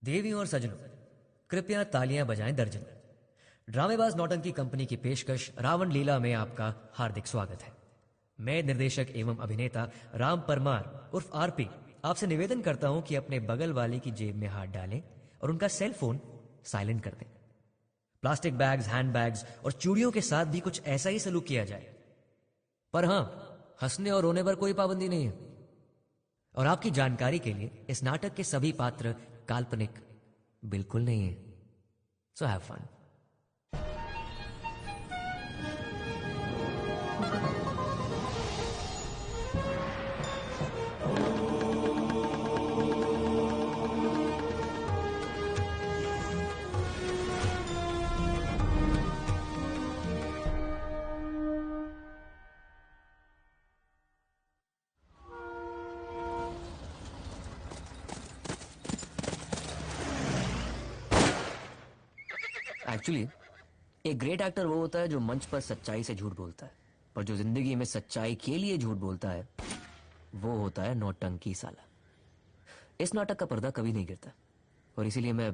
देवियों और सजनों, कृपया तालियां बजाएं दर्जन। ड्रामेबाज नौटंकी कंपनी की पेशकश रावण लीला में आपका हार्दिक स्वागत है। मैं निर्देशक एवं अभिनेता राम परमार उर्फ आरपी आपसे निवेदन करता हूं कि अपने बगल वाले की जेब में हाथ डालें और उनका सेल फोन साइलेंट कर दें। प्लास्टिक बैग्स, हैंड बैग्स और चूड़ियों के साथ भी कुछ ऐसा ही सलूक किया जाए। पर हां, हंसने और रोने पर कोई पाबंदी नहीं है। और आपकी जानकारी के लिए इस नाटक के सभी पात्र काल्पनिक बिल्कुल नहीं है। So have fun. एक्चुअली एक ग्रेट एक्टर वो होता है जो मंच पर सच्चाई से झूठ बोलता है, पर जो जिंदगी में सच्चाई के लिए झूठ बोलता है वो होता है नौटंकी साला। इस नाटक का पर्दा कभी नहीं गिरता और इसीलिए मैं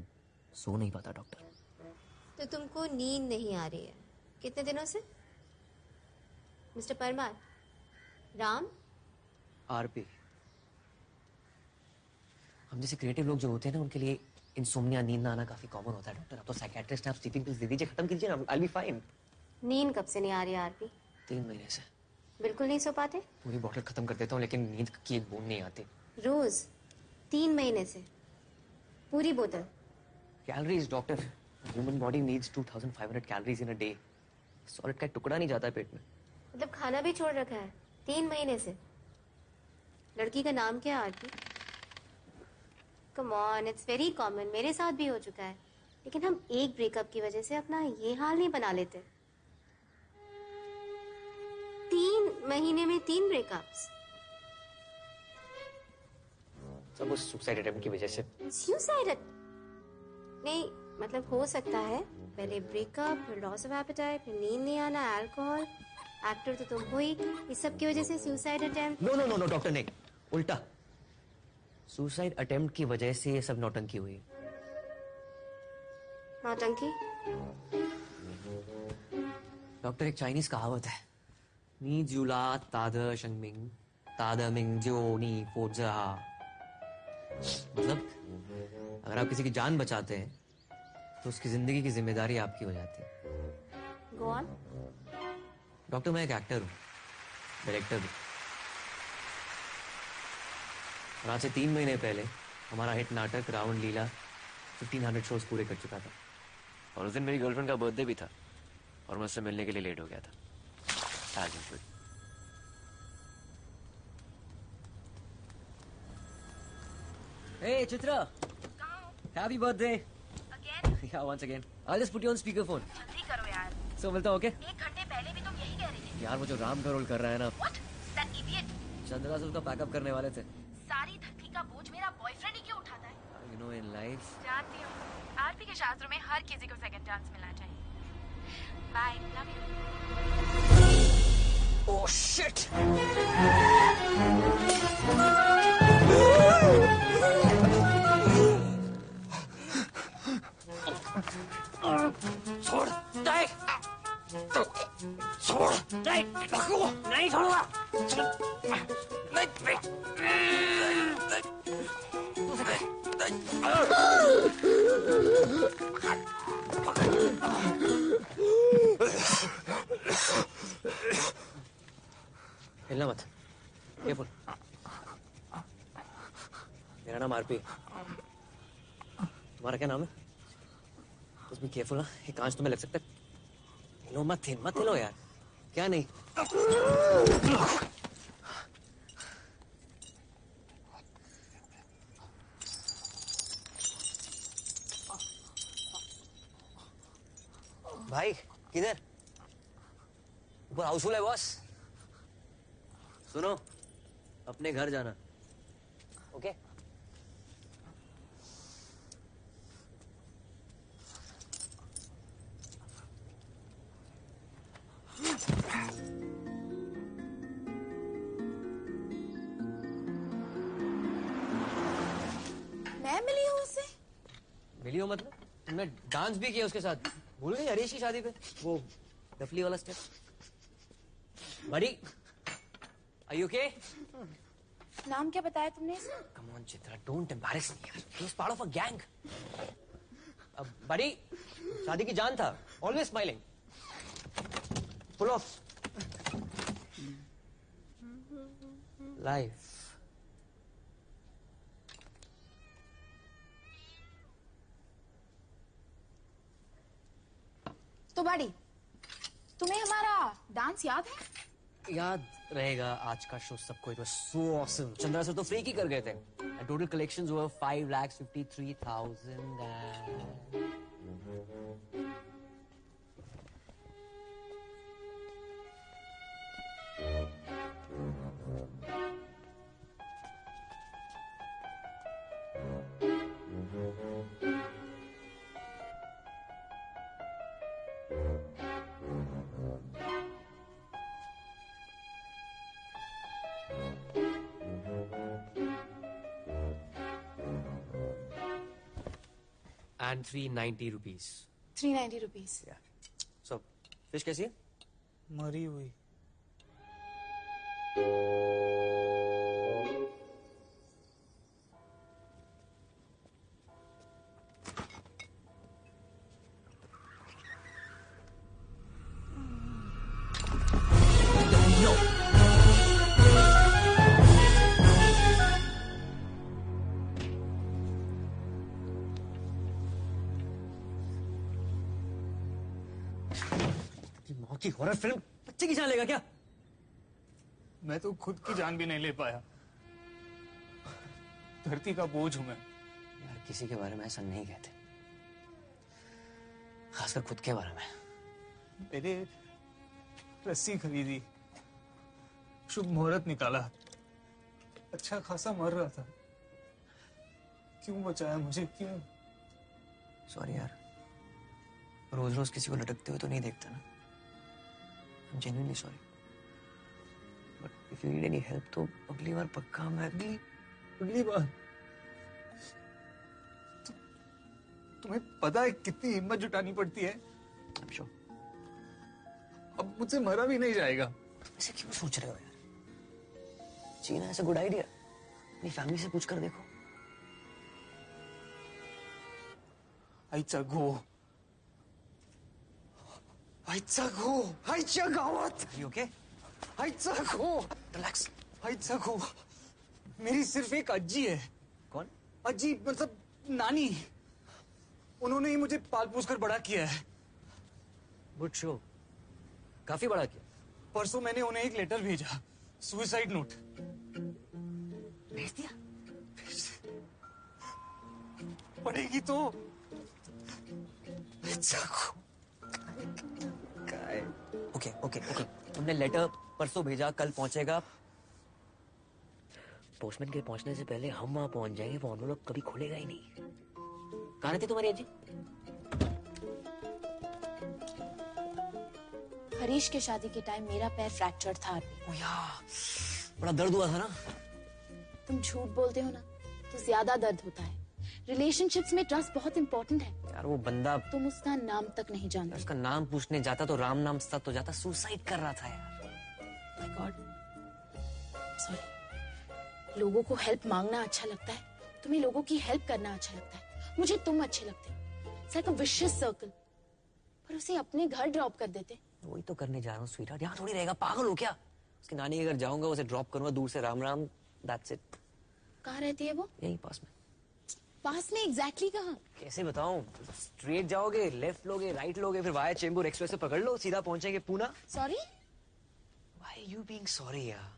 सो नहीं पाता। डॉक्टर, तो तुमको नींद नहीं आ रही है कितने दिनों से? मिस्टर परमार, राम, आरपी, हम जैसे क्रिएटिव लोग जो होते हैं ना, उनके लिए इंसोम्निया, नींद ना आना काफी कॉमन होता है। डॉक्टर, आप तो साइकियाट्रिस्ट हैं, आप स्लीपिंग पिल्स दे दीजिए, खत्म कीजिए ना, आई बी फाइन। नींद कब से नहीं आ रही है आरपी? 3 महीने से बिल्कुल नहीं सो पाते? पूरी बॉटल खत्म कर देता हूँ लेकिन नींद की एक बूंद नहीं आती। रोज 3 महीने से पूरी बोतल? Calories doctor, human body needs 2500 calories in a day. Solid का टुकड़ा नहीं जाता है पेट में। मतलब खाना भी छोड़ रखा है 3 महीने से? लड़की का नाम क्या है RP? Come on, it's very common, मेरे साथ भी हो चुका है। लेकिन हम एक ब्रेकअप की वजह से अपना ये हाल नहीं बना लेते। 3 महीने में 3 ब्रेकअप्स? सब उस सुसाइड अटेम्प्ट की वजह से। सुसाइड? नहीं, मतलब हो सकता है पहले ब्रेकअप, फिर लॉस ऑफ एपेटाइट, फिर नींद नहीं आना, अल्कोहल। एक्टर तो तुम हो ही, इस सब की वजह से suicide attempt? No no no no doctor, नहीं, उल्टा। सुसाइड अटेम्प्ट की वजह से ये सब नौटंकी हुई। नौटंकी? डॉक्टर, एक चाइनीज कहावत है, नी जुला ताद शंगमिंग ताद मिंग जो नी फोजा। मतलब अगर आप किसी की जान बचाते हैं तो उसकी जिंदगी की जिम्मेदारी आपकी हो जाती है। Go on. डॉक्टर, मैं एक एक्टर हूँ, डायरेक्टर भी। और आज से 3 महीने पहले हमारा हिट नाटक रावण लीला 1500 शोज पूरे कर चुका था। और उस दिन मेरी गर्लफ्रेंड का बर्थडे भी था और मैं उससे मिलने के लिए लेट हो गया था। As usual. Hey Chitra, happy birthday. Again? Yeah, once again. I'll just put you on speakerphone. जल्दी करो यार। So मिलता हूँ, okay? 1 घंटे पहले भी तुम यही कह रही थी। यार वो जो राम का रोल कर रहा है ना, What? That idiot? चंद्रासुर का पैकअप करने वाले थे। सारी धरती का बोझ मेरा बॉयफ्रेंड ही क्यों उठाता है? You know in life. जानती हूँ। आरपी के शास्त्रों में हर किसी को सेकंड चांस मिलना चाहिए। Bye, love you. Oh shit! छोड़, नहीं, छोड़, नहीं, नहीं छोड़ूंगा, नहीं, हिलना मत, केयरफुल। मेरा नाम आरपी। तुम्हारा क्या नाम है? बी केयरफुल ना, ये कांच तुम्हें लग सकता है। हिलो मत, मत हिलो यार। क्या नहीं? भाई किधर? ऊपर हाउसफुल है बॉस। सुनो, अपने घर जाना, ओके? मैं मिली हूँ उससे? मिली हो मतलब? तुमने डांस भी किया उसके साथ, भूल गई हरीश की शादी पे वो डफली वाला स्टेप? बड़ी आर यू ओके? नाम क्या बताया तुमने इसे? Come on Chitra, don't embarrass me यार, he is part of a gang. अब बड़ी शादी की जान था, always smiling, full of life. तो बड़ी, तुम्हें हमारा डांस याद है? याद रहेगा आज का शो सबको। It was so awesome. Chandra sir तो फ्री की कर गए थे। Total collections were 5,53,000 and 390 rupees. 390 rupees. Yeah. So, fish कैसी है? मरी हुई। माँ की हॉरर फिल्म बच्चे की जान लेगा क्या? मैं तो खुद की जान भी नहीं ले पाया। धरती का बोझ हूं मैं। यार किसी के बारे में ऐसा नहीं कहते, खासकर खुद के बारे में। मैंने रस्सी खरीदी, शुभ मुहूर्त निकाला, अच्छा खासा मर रहा था। क्यों बचाया मुझे, क्यों? सॉरी यार, रोज रोज किसी को लटकते हुए तो नहीं देखता ना। I'm genuinely sorry. But if you need any help तो अगली बार पक्का मैं अगली बार तुम्हें पता है कितनी हिम्मत जुटानी पड़ती है? I'm sure. अब मुझसे मरा भी नहीं जाएगा। ऐसे क्यों सोच रहे हो यार? जीना ऐसा गुड आइडिया। अपनी फैमिली से पूछ कर देखो। आईचा गो, आईचा गो, आईच्या गावात। You okay? आईचा गो, Relax. आईचा गो। मेरी सिर्फ एक अज्जी है। कौन? अज्जी मतलब नानी। उन्होंने ही मुझे पाल पोस कर बड़ा किया है। गुड शो, काफी बड़ा किया। परसों मैंने उन्हें एक लेटर भेजा, सुसाइड नोट। भेज दिया? पढ़ेगी तो। ओके ओके ओके, तुमने लेटर परसों भेजा, कल पहुंचेगा। पोस्टमैन के पहुंचने से पहले हम वहां पहुंच जाएंगे, वो एनवेलप कभी खुलेगा ही नहीं। कहाँ रहती तुम्हारी अज्जी? हरीश के शादी के टाइम मेरा पैर फ्रैक्चर था। ओ यार, बड़ा दर्द हुआ था ना? तुम झूठ बोलते हो ना तो ज्यादा दर्द होता है। रिलेशनशिप्स में ट्रस्ट बहुत इंपॉर्टेंट है। यार वो बंदा, तुम उसका नाम तक नहीं जानते। उसका नाम पूछने जाता तो राम नाम सत हो जाता। सुसाइड कर रहा था यार। My God, sorry. लोगों को हेल्प मांगना अच्छा लगता है, तुम्हें लोगों की हेल्प करना अच्छा लगता है। मुझे तुम अच्छे लगते हो। It's like a vicious circle. पर उसे अपने घर ड्रॉप कर देते। वही तो करने जा रहा हूँ स्वीटहार्ट। यहाँ थोड़ी रहेगा, पागल हो क्या? उसकी नानी के घर जाऊंगा, उसे ड्रॉप करूंगा दूर से, राम राम, दैट्स इट। कहाँ रहती है वो? यहीं पास में। पास में एग्जैक्टली कहाँ? कैसे बताऊं? स्ट्रेट जाओगे, लेफ्ट लोगे, राइट लोगे, फिर वाया चेंबूर एक्सप्रेस से पकड़ लो, सीधा पहुंचेंगे Poona. Sorry? Why are you being sorry यार?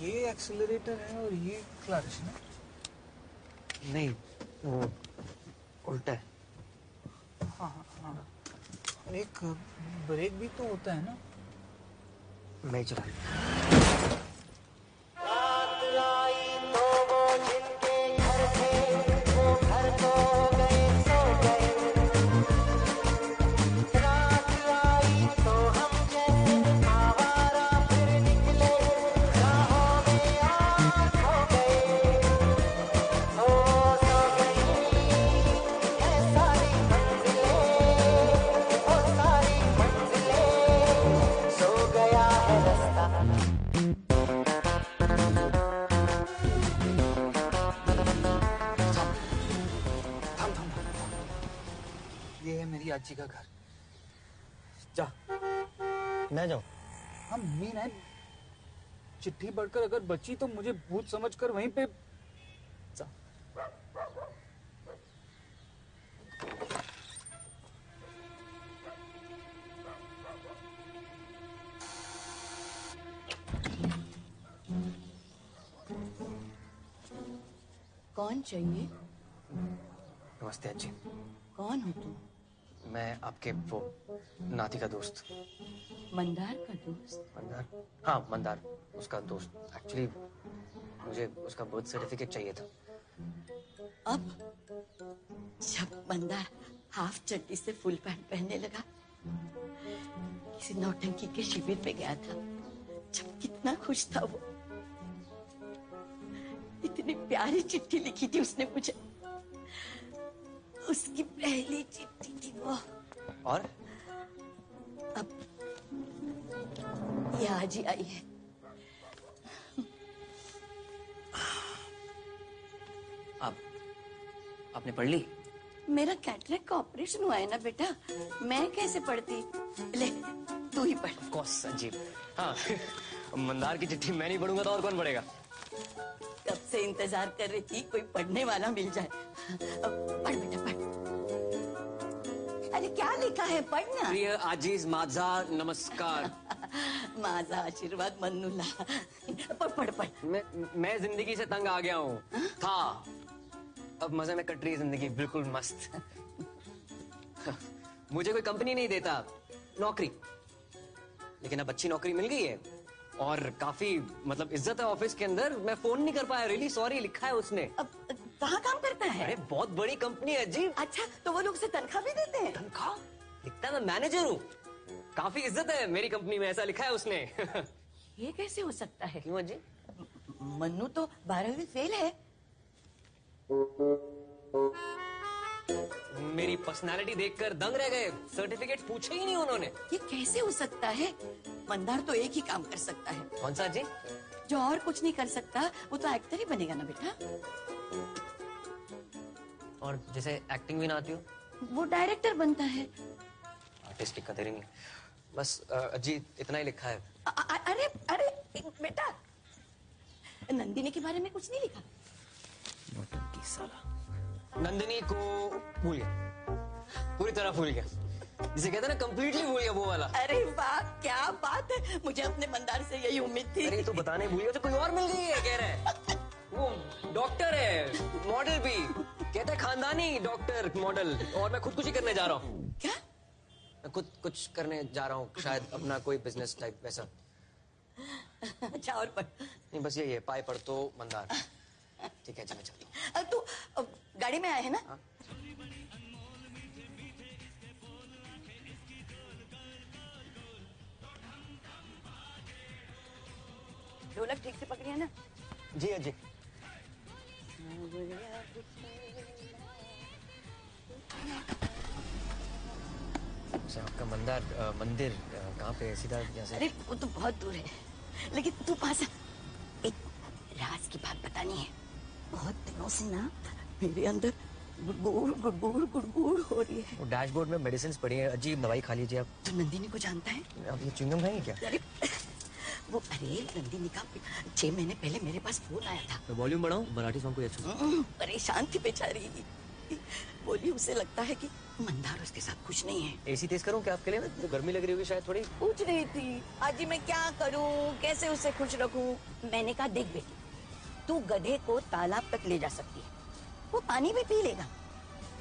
ये एक्सीलरेटर है और ये क्लच है। नहीं, वो उल्टा है। एक ब्रेक भी तो होता है ना। मैं ही चला रहा हूँ। ये है मेरी आजी का घर। जा। मैं जाऊँ? हम मीन है। चिट्ठी पढ़कर अगर बची तो मुझे भूत समझकर वहीं पे जा। कौन चाहिए? नमस्ते अज्जी। कौन हो तुम? मैं आपके वो नाती का दोस्त। मंदार का दोस्त? मंदार? हाँ, मंदार उसका दोस्त। एक्चुअली मुझे उसका बर्थ सर्टिफिकेट चाहिए था। अब जब मंदार हाफ चड्डी से फुल पैंट पहनने लगा, किसी नौटंकी के शिविर में गया था, जब कितना खुश था वो। इतनी प्यारी चिट्ठी लिखी थी उसने मुझे। उसकी पहली चिट्ठी थी वो। और अब ये आज ही आई है। आपने पढ़ ली? मेरा कैटरेक्ट का ऑपरेशन हुआ है ना बेटा, मैं कैसे पढ़ती? ले तू ही पढ़। ऑफ कोर्स अजीब। हाँ मंदार की चिट्ठी मैं नहीं पढ़ूंगा तो और कौन पढ़ेगा? कब से इंतजार कर रही थी कोई पढ़ने वाला मिल जाए। पढ़ बेटा पढ़। अरे क्या लिखा है, पढ़ना। प्रिय आजीज माझा नमस्कार। माझा आशीर्वाद मन्नूला। पढ़ पढ़ पढ़। मैं जिंदगी से तंग आ गया हूँ। था अब मजे में कट रही है जिंदगी, बिल्कुल मस्त। मुझे कोई कंपनी नहीं देता नौकरी, लेकिन अब अच्छी नौकरी मिल गई है और काफी मतलब इज्जत है ऑफिस के अंदर। मैं फोन नहीं कर पाया, रियली सॉरी। लिखा है उसने। अब कहाँ काम करता है? अरे बहुत बड़ी कंपनी है जी। अच्छा तो वो लोग उसे तनख्वाह भी देते हैं? तनख्वाह? लिखता है मैं मैनेजर हूँ, काफी इज्जत है मेरी कंपनी में, ऐसा लिखा है उसने। ये कैसे हो सकता है? क्यों अजी? मन्नू तो 12वीं फेल है। मेरी पर्सनालिटी देखकर दंग रह गए, सर्टिफिकेट पूछे ही नहीं उन्होंने। ये कैसे हो सकता है? मंदार तो एक ही काम कर सकता है। कौन सा जी? जो और कुछ नहीं कर सकता वो तो एक्टर ही बनेगा ना बेटा। और जैसे एक्टिंग भी ना आती हो? वो डायरेक्टर बनता है। आर्टिस्ट की कदर ही नहीं। बस अजी इतना ही लिखा है। अरे अरे बेटा, नंदिनी के बारे में कुछ नहीं लिखा? नौटंकी साला। नंदिनी को भूल गया, पूरी तरह भूल गया। जिसे कहते हैं ना कंप्लीटली भूल गया, वो वाला। अरे वाह क्या बात है, मुझे अपने मंदार से यही उम्मीद थी। अरे तो बताने भूल गया तो कोई और मिल गई है कह रहे। वो डॉक्टर है, मॉडल भी। कहते हैं खानदानी डॉक्टर मॉडल। और मैं खुदकुशी करने जा रहा हूँ। क्या? मैं खुद कुछ करने जा रहा हूँ, शायद अपना कोई बिजनेस टाइप वैसा। अच्छा और पढ़। नहीं बस यही है, पाए पढ़ तो मंदार। ठीक है जी मैं चलता हूँ। तू गाड़ी में आया है ना? हाँ? ढोलक ठीक से पकड़िए ना। जी अजी। अच्छा, आपका मंदिर कहाँ पे है? सीधा यहाँ से? अरे वो तो बहुत दूर है, लेकिन तू पास एक राज की बात बतानी है। बहुत दिनों से ना मेरे अंदर गुड़गुड़ गुड़गुड़ गुड़गुड़ हो रही है। वो डैशबोर्ड में मेडिसिन पड़ी है, अजीब दवाई खा लीजिए आप। तो नंदिनी को जानता है? आप ये च्युइंगम खाएंगे क्या? अरे नंदिनी का 6 महीने पहले मेरे पास फोन आया था। तो वॉल्यूम बढ़ाऊं? मराठी सॉन्ग कोई अच्छा? परेशान थी बेचारी। बोली उसे लगता है कि मंदार उसके साथ खुश नहीं है। एसी तेज करूं क्या आपके लिए? ना गर्मी लग रही होगी शायद थोड़ी। पूछ रही थी आज ही मैं क्या करूं, कैसे उसे खुश रखूं। मैंने कहा देख बेटी, तू गधे को तालाब तक ले जा सकती है, वो पानी भी पी लेगा,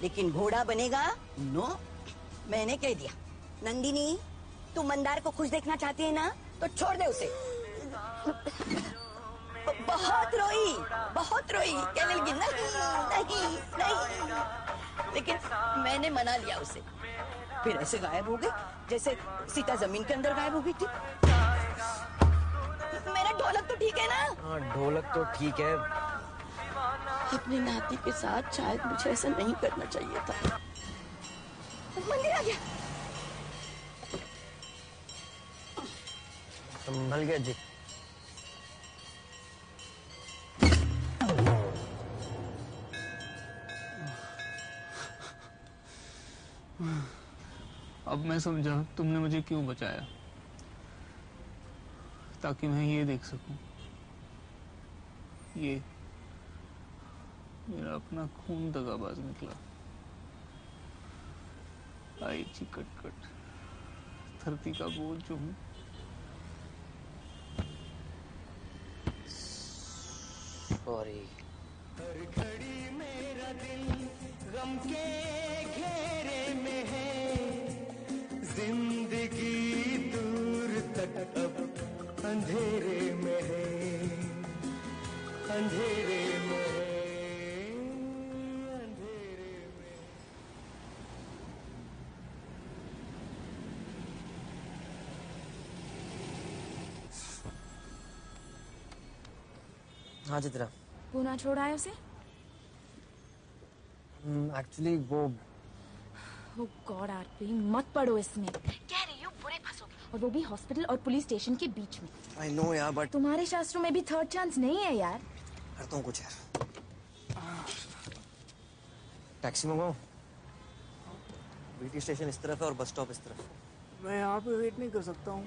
लेकिन घोड़ा बनेगा नो। मैंने कह दिया नंदिनी, तू मंदार को खुश देखना चाहती है ना, तो छोड़ दे उसे। बहुत रोई, कहने लगी नहीं नहीं नहीं, लेकिन मैंने मना लिया उसे। फिर ऐसे गायब हो गई जैसे सीता जमीन के अंदर गायब हो गई थी। मेरा ढोलक तो ठीक है ना? हाँ ढोलक तो ठीक है। अपनी नाती के साथ शायद मुझे ऐसा नहीं करना चाहिए था। मंदिर आ गया। संभल गया जी। अब मैं समझा तुमने मुझे क्यों बचाया, ताकि मैं ये देख सकूं। ये मेरा अपना खून दगाबाज निकला। आई ची कटकट, धरती का बोझ जो हूं। सॉरी। हर घड़ी मेरा दिल गम के घेरे में है, जिंदगी दूर तक अब अंधेरे में है, अंधेरे में है, अंधेरे में। हाँ चित्रा। पूना छोड़ आए उसे? एक्चुअली वो ओह गॉड आरपी, मत पड़ो इसमें। कह रही हूँ बुरे फंसोगे, और वो भी हॉस्पिटल और पुलिस स्टेशन के बीच में। आई नो यार, बट तुम्हारे शास्त्रों में भी थर्ड चांस नहीं है यार। करता हूँ कुछ यार। टैक्सी मंगाऊं? बीटी स्टेशन इस तरफ है और बस स्टॉप इस तरफ। मैं यहाँ पे वेट नहीं कर सकता हूँ।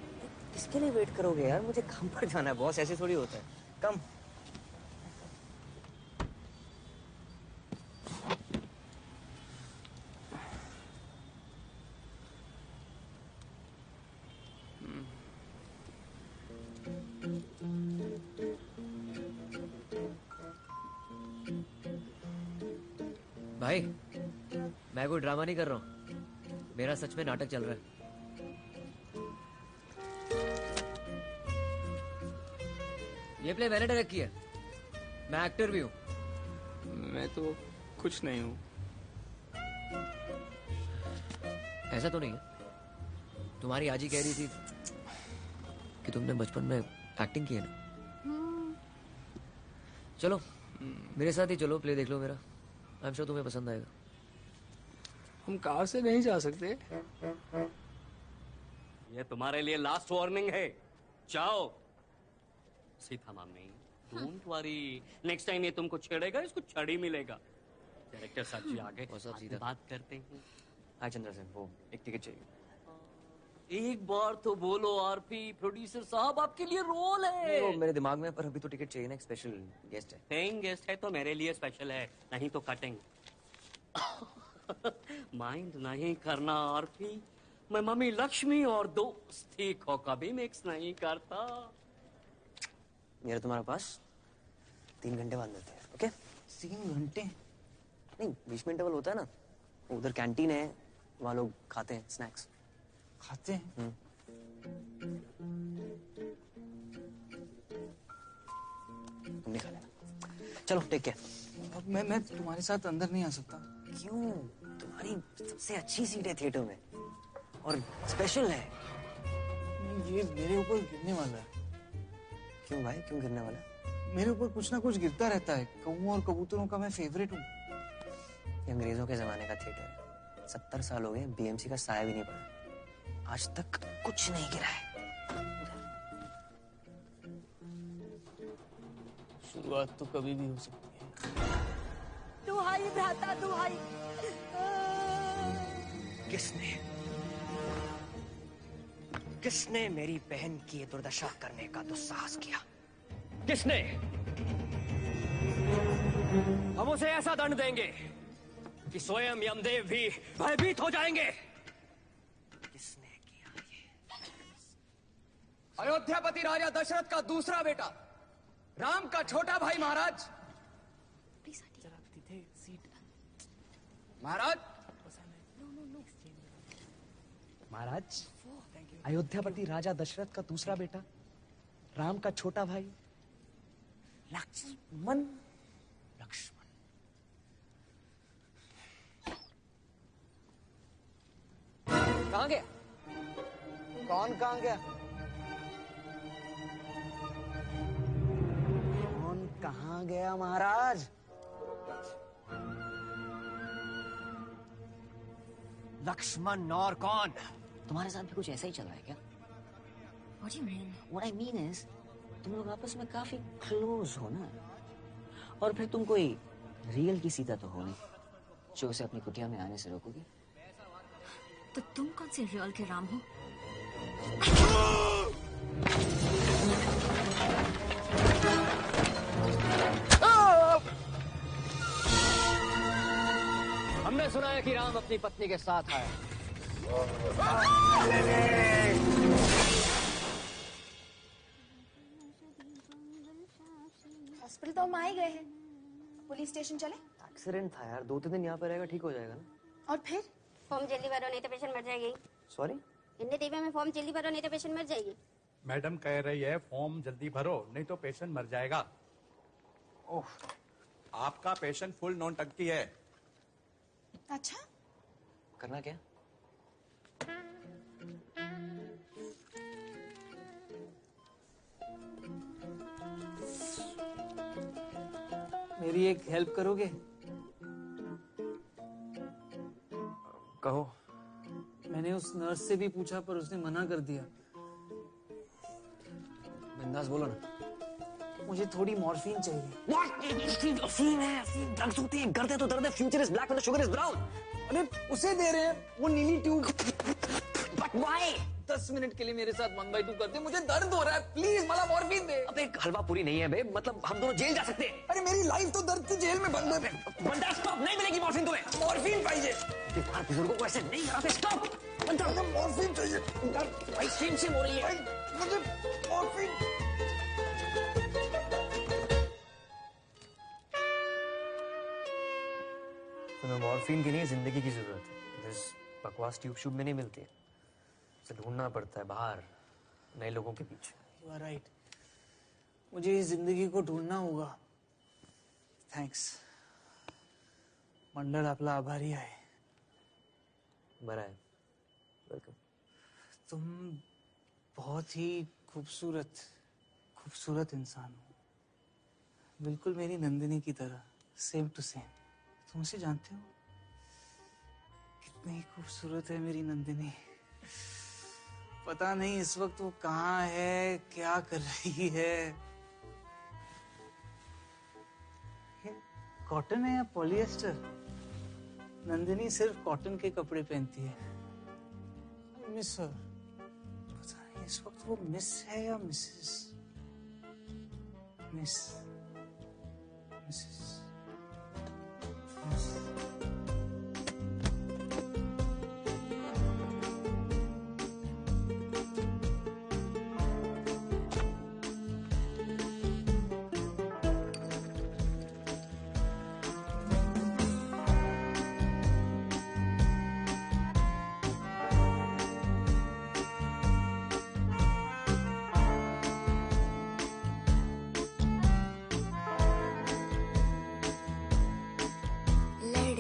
किसके लिए वेट करोगे यार? मुझे काम पर जाना है बॉस, ऐसे थोड़ी होता है। कम। भाई मैं कोई ड्रामा नहीं कर रहा हूँ, मेरा सच में नाटक चल रहा है। ये प्ले मैंने डायरेक्ट किया, मैं एक्टर भी हूँ। मैं तो कुछ नहीं हूँ। ऐसा तो नहीं है? तुम्हारी आजी कह रही थी कि तुमने बचपन में एक्टिंग की है ना। चलो मेरे साथ ही चलो, प्ले देख लो मेरा। आई एम श्योर तुम्हें पसंद आएगा। हम कार से नहीं जा सकते? ये तुम्हारे लिए लास्ट वार्निंग है, जाओ। सीता मामी, डोंट वरी, नेक्स्ट टाइम ये तुमको छेड़ेगा, इसको छड़ ही मिलेगा। डायरेक्टर साहब जी आगे सीधा बात करते हैं। हाँ चंद्र सिंह, वो एक टिकट चाहिए। एक बार तो बोलो आरपी, प्रोड्यूसर साहब आपके लिए रोल है। वो मेरे दिमाग में, पर अभी तो टिकट चाहिए ना, एक स्पेशल गेस्ट है। पेइंग गेस्ट है तो मेरे लिए स्पेशल है, नहीं तो कटिंग। माइंड नहीं करना आरपी, मैं मम्मी लक्ष्मी और दोस्ती को कभी मिक्स नहीं करता। मेरा तुम्हारे पास 3 घंटे बाद मिलते हैं, ओके? 3 घंटे? नहीं, बीच में इंटरवल होता है ना, उधर कैंटीन है, वहाँ लोग खाते हैं स्नैक्स। खाते हैं? तुम नहीं खा लेना। चलो टेक केयर। अब मैं तुम्हारे साथ अंदर नहीं आ सकता। क्यों? तुम्हारी सबसे अच्छी सीट है थिएटर में और स्पेशल है। ये मेरे ऊपर गिरने वाला है। क्यों भाई, क्यों गिरने वाला? मेरे ऊपर कुछ ना कुछ गिरता रहता है। कौओं और कबूतरों का मैं फेवरेट हूँ। ये अंग्रेजों के जमाने का थिएटर है। 70 साल हो गए, बीएमसी का साया भी नहीं पड़ा। आज तक कुछ नहीं गिरा है। शुरुआत तो कभी भी हो सकती है। दुहाई भ्राता दुहाई। किसने मेरी बहन की ये दुर्दशा करने का दुस्साहस किया? किसने? हम उसे ऐसा दंड देंगे कि स्वयं यमदेव भी भयभीत हो जाएंगे। किसने किया ये? अयोध्यापति राजा दशरथ का दूसरा बेटा, राम का छोटा भाई महाराज। महाराज, अयोध्यापति राजा दशरथ का दूसरा बेटा, राम का छोटा भाई लक्ष्मण। कहां गया? कौन कहां गया? कौन कहां गया महाराज? लक्ष्मण और कौन? तुम्हारे साथ भी कुछ ऐसा ही चल रहा है क्या? What do you mean? What I mean is, तुम लोग आपस में काफी क्लोज हो ना, और फिर तुम कोई रियल की सीता तो हो नहीं जो उसे अपनी कुटिया में आने से रोकोगे। तो तुम कौन से रियल के राम हो? हमने सुना है कि राम अपनी पत्नी के साथ आए। हॉस्पिटल तो हम आ ही गए हैं। पुलिस स्टेशन चले? एक्सीडेंट था यार, 2-3 दिन यहाँ पे रहेगा, ठीक हो जाएगा ना। और फिर? फॉर्म जल्दी भरो नहीं तो पेशेंट मर जाएगी। सॉरी? हिंदी टीवी में फॉर्म जल्दी भरो नहीं तो पेशेंट मर जाएगी। मैडम कह रही है फॉर्म जल्दी भरो नहीं तो पेशेंट मर जाएगा। ओह, आपका पेशेंट फुल नॉन टंकी है। अच्छा, करना क्या? मेरी एक हेल्प करोगे? कहो। मैंने उस नर्स से भी पूछा पर उसने मना कर दिया। बिंदास बोलो ना। मुझे थोड़ी मॉर्फिन चाहिए। अफीम है, अफीम ड्रग्स होती है, गर्द है तो दर्द है, future is black and sugar is brown. अरे उसे दे रहे हैं, वो नीली ट्यूब। But why? 10 मिनट के लिए मेरे साथ 1/2 कर दे, मुझे दर्द हो रहा है, प्लीज मला मॉर्फिन दे। अब एक हलवा पूरी नहीं है बे, मतलब हम दोनों जेल जा सकते हैं। अरे मेरी लाइफ तो दर्द की जेल में बंद है। बंदा स्टॉप, नहीं मिलेगी मॉर्फिन तुम्हें। मॉर्फिन चाहिए। बीमार बुजुर्गों को ऐसे नहीं कराते, स्टॉप। बंदा मॉर्फिन चाहिए। आइसक्रीम हो रही है। मुझे मॉर्फिन। तुम्हें मॉर्फिन की नहीं, जिंदगी की जरूरत है। इस बकवास ट्यूब शूब में नहीं मिलती है, इसे ढूंढना पड़ता है बाहर, नए लोगों के पीछे। You are right. मुझे इस जिंदगी को ढूंढना होगा। थैंक्स। मंडल आपला आभारी आहे। बरा है, वेलकम। तुम बहुत ही खूबसूरत इंसान हो, बिल्कुल मेरी नंदिनी की तरह, सेम टू सेम। तुम उसे जानते हो? कितनी खूबसूरत है मेरी नंदिनी। पता नहीं इस वक्त वो कहाँ है, क्या कर रही है। ये कॉटन है या पॉलिएस्टर? नंदिनी सिर्फ कॉटन के कपड़े पहनती है। Miss her. पता नहीं इस वक्त वो मिस है या मिसेस? Miss, Mrs, miss. लड़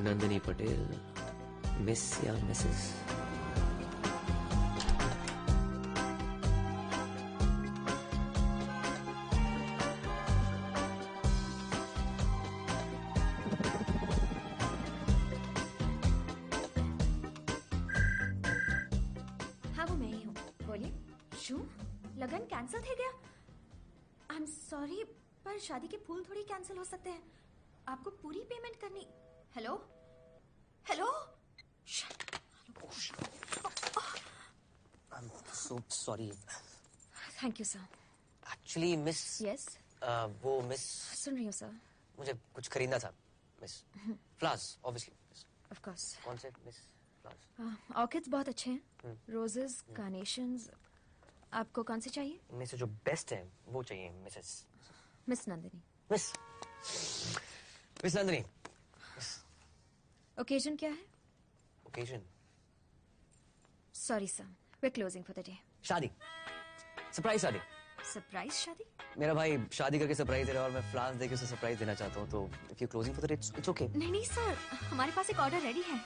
नंदिनी पटेल, मिस या मिसेस? हाँ वो मैं ही हूँ, बोलिए। शू लगन कैंसिल थे गया? आई एम सॉरी, पर शादी के फूल थोड़ी कैंसिल हो सकते हैं। आपको पूरी पेमेंट करनी। Hello hello. I'm so sorry. Thank you sir. Actually, miss yes वो मिस सुन रही हूँ सर। मुझे कुछ खरीदना था miss. Flowers obviously miss. Of course. कौन से मिस फ्लावर्स? ऑर्किड्स बहुत अच्छे हैं, रोजेस, कार्नेशंस। आपको कौन से चाहिए? इनमें से जो बेस्ट है वो चाहिए Mrs. Miss Nandini. Miss Nandini. Occasion क्या है? Occasion sorry sir, we are closing for the day. शादी, सरप्राइज शादी। सरप्राइज शादी? मेरा भाई शादी करके सरप्राइज दे रहा है और मैं फ्लावर्स देके उसे सरप्राइज देना चाहता हूँ, तो if you closing for the day it's okay. नहीं नहीं सर, हमारे पास एक ऑर्डर रेडी है।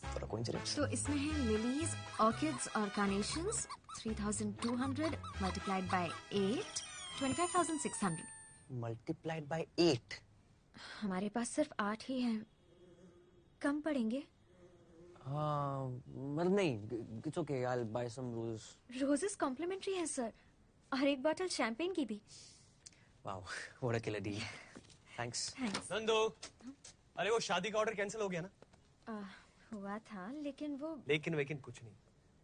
For a coincidence. तो इसमें है लिलीज, ऑर्किड्स और कार्नेशंस। 3200 मल्टीप्लाइड बाय 8, 25,600। Multiplied by 8। हमारे पास सिर्फ 8 ही हैं, कम पड़ेंगे। हाँ मतलब नहीं, it's okay, I will buy some roses. Roses complimentary है सर, और एक बोतल शैंपेन की भी। Wow, what a killer deal. Thanks. Thanks. Nando, अरे वो शादी का ऑर्डर कैंसिल हो गया ना? हुआ था, लेकिन वो लेकिन कुछ नहीं,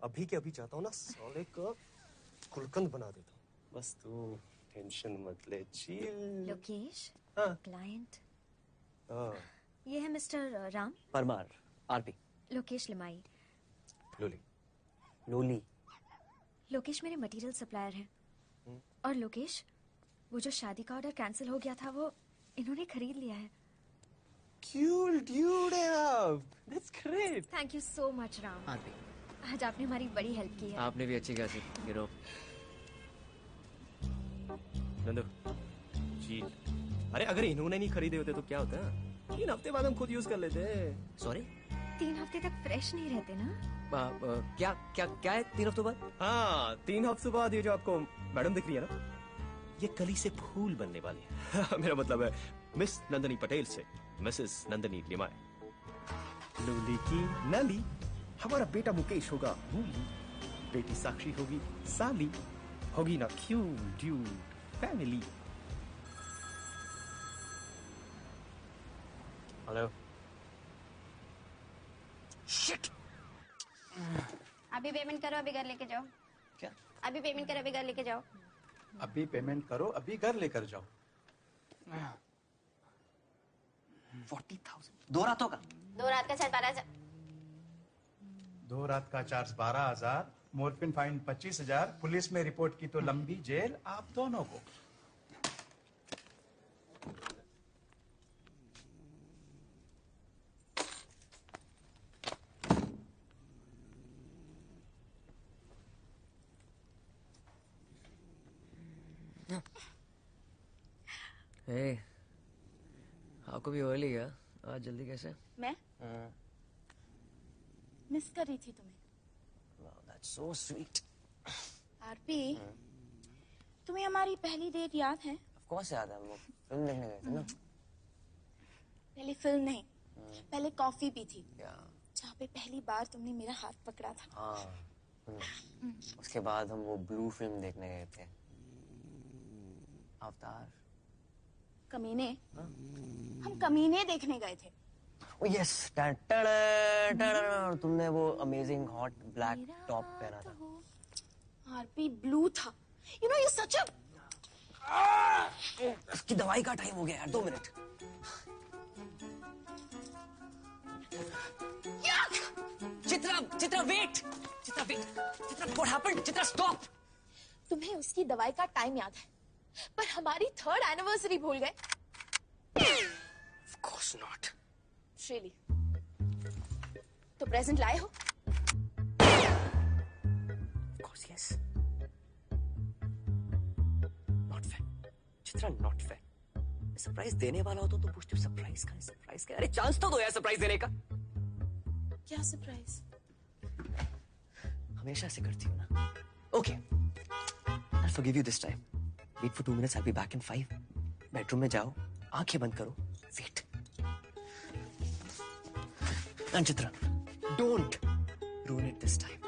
अभी के अभी चाहता हूँ ना साले का गुलकंद बना देता हूँ। बस तू टेंशन मत ले, चिल। लोकेश, हाँ। क्लाइंट। हाँ। ये है मिस्टर राम। परमार, आरपी। लोकेश लिमाई। लोली। लोली। लोकेश मेरे मटेरियल सप्लायर हैं। और लोकेश, वो जो शादी का ऑर्डर कैंसिल हो गया था वो इन्होंने खरीद लिया है। Cool dude यार, that's great. Thank you so much Ram. RP. आज आपने हमारी बड़ी हेल्प की है। आपने भी अच्छी खासी गिरो। नंदो, चील। अरे अगर इन्होंने नहीं खरीदे होते तो क्या होता? 3 हफ्ते बाद हम खुद यूज कर लेते। सॉरी? 3 हफ्ते तक फ्रेश नहीं रहते ना? क्या है 3 हफ्तों बाद? हाँ, 3 हफ्ते बाद ये जो आपको मैडम दिख रही है ना, ये कली से फूल बनने वाली है। मेरा मतलब है मिस नंदिनी पटेल से मिसेस नंदिनी लिमाय। लूली की नली, हमारा बेटा मुकेश होगा मूली, बेटी साक्षी होगी साली, होगी ना cute dude family. Hello. Shit. अभी पेमेंट करो, अभी घर लेके जाओ। क्या? अभी पेमेंट करो, अभी घर लेके जाओ। अभी पेमेंट करो, अभी घर लेकर जाओ। 40,000 2 रातों का? 2 रात का 12,000। 2 रात का चार्ज 12,000, मोरफिन फाइन 25,000, पुलिस में रिपोर्ट की तो लंबी जेल आप दोनों को। Hey, आपको भी अर्ली है आज? जल्दी कैसे? मैं मिस कर रही थी तुम्हें। Wow, that's so sweet. RP, तुम्हें हमारी पहली डेट याद है? Of course याद है, वो फिल्म देखने गए थे ना। पहले फिल्म नहीं, पहले कॉफी पी थी, Yeah. जहाँ पे पहली बार तुमने मेरा हाथ पकड़ा था। हाँ। उसके बाद हम वो ब्लू फिल्म देखने गए थे, अवतार। कमीने? हम कमीने देखने गए थे। Oh yes, तुमने वो अमेजिंग हॉट ब्लैक टॉप पहना था। आरपी ब्लू था। You know you're such a... उसकी दवाई का टाइम हो गया यार, 2 minute. Chitra wait. Chitra what happened? Chitra stop. तुम्हें उसकी दवाई का टाइम याद है, पर हमारी 3rd एनिवर्सरी भूल गए। Of course not. Really? तो प्रेजेंट लाए हो? Of course yes. Not fair. Chitra not fair. Surprise देने वाला हो तो तुम पूछते हो सरप्राइज का है, सरप्राइज का है? अरे चांस तो दो यार सरप्राइज देने का। क्या सरप्राइज? हमेशा ऐसे करती हूँ ना। Okay, I'll forgive you this time. Wait for 2 minutes, I'll be back in 5. Bedroom में जाओ, आंखें बंद करो, वेट। अंचित्रा, don't ruin it this time.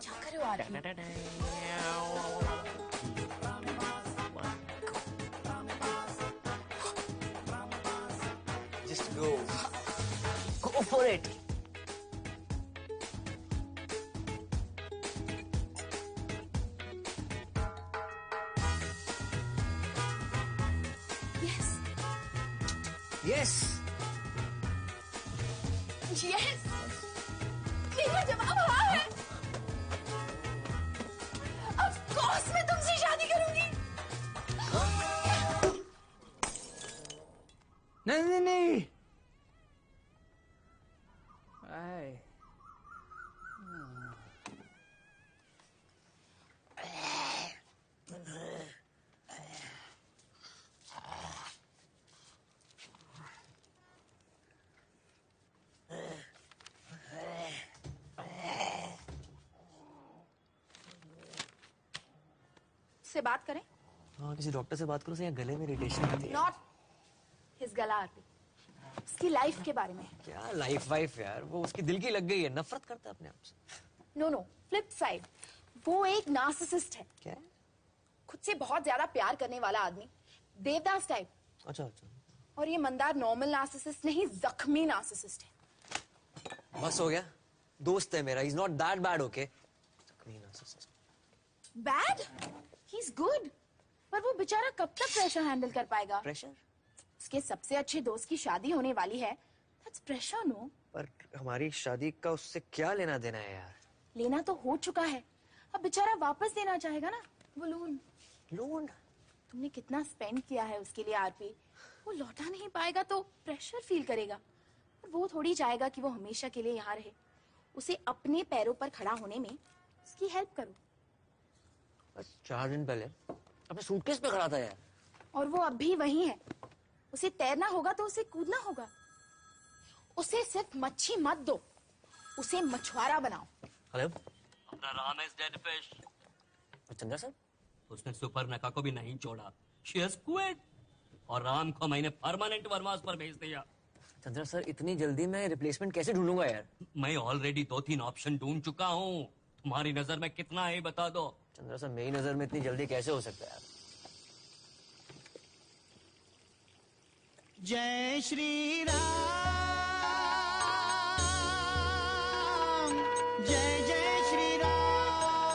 क्या कर रहे हो RP? Just go. Go for it. Yes. Yes. Yes. मेरा जवाब हाँ है। Of course मैं तुमसे शादी करूंगी। नंदिनी, हाय। से बात करें? हाँ, किसी डॉक्टर से बात करो से या गले में इरिटेशन आती है। Not his गला आरपी। उसकी लाइफ के बारे में। क्या लाइफ वाइफ यार, वो उसकी दिल की लग गई है, नफरत करता है अपने आप से। नो नो, फ्लिप साइड, वो एक नार्सिसिस्ट है। क्या? खुद से बहुत ज्यादा प्यार करने वाला आदमी, देवदास टाइप। अच्छा अच्छा। और ये मंदार नॉर्मल नार्सिसिस्ट नहीं, जख्मी नार्सिसिस्ट है। बस हो गया, दोस्त है मेरा, he's not that bad, okay? Bad? He is good, पर वो बेचारा कब तक प्रेशर हैंडल कर पाएगा? प्रेशर? उसके सबसे अच्छे दोस्त की शादी होने वाली है, दैट्स प्रेशर नो? पर हमारी शादी का उससे क्या लेना देना है यार? लेना तो हो चुका है, अब बेचारा वापस देना चाहेगा ना वो लोन। लोन? तुमने कितना स्पेंड किया है उसके लिए आरपी, वो लौटा नहीं पाएगा तो प्रेशर फील करेगा। और वो थोड़ी चाहेगा कि वो हमेशा के लिए यहाँ रहे। उसे अपने पैरों पर खड़ा होने में उसकी हेल्प करो। बस 4 दिन पहले अपने सूटकेस पे खड़ा था यार। और वो अब भी वही है। उसे तैरना होगा तो उसे कूदना होगा। उसे सिर्फ मच्छी मत दो, उसे मछुआरा बनाओ। हेलो, अपना Ram is dead fish. Chandra sir, उसने सुपर्णखा को भी नहीं छोड़ा, शी हैज क्विट। और राम को मैंने परमानेंट वनवास पर भेज दिया। चंद्रा सर, इतनी जल्दी मैं रिप्लेसमेंट कैसे ढूंढूंगा यार? मैं ऑलरेडी 2-3 ऑप्शन ढूंढ चुका हूँ, तुम्हारी नजर में कितना है बता दो। चंद्रा सर, मेरी नजर में इतनी जल्दी कैसे हो सकता है यार? जय श्री राम, जय जय श्री राम,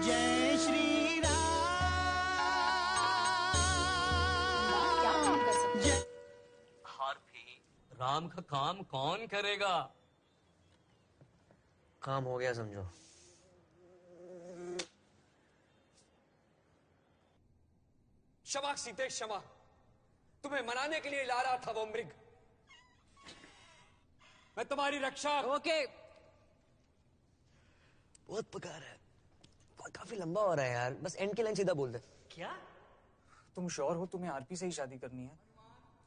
जय श्री राम। क्या काम कर सकते हैं? आरपी, राम का काम कौन करेगा? काम हो गया समझो। क्षमा सीते क्षमा, तुम्हें मनाने के लिए ला रहा था वो मृग। मैं तुम्हारी रक्षा। ओके, बहुत पकार है, काफी लंबा हो रहा है यार, बस एंड की लाइन सीधा बोल दे। क्या तुम श्योर हो तुम्हें आरपी से ही शादी करनी है?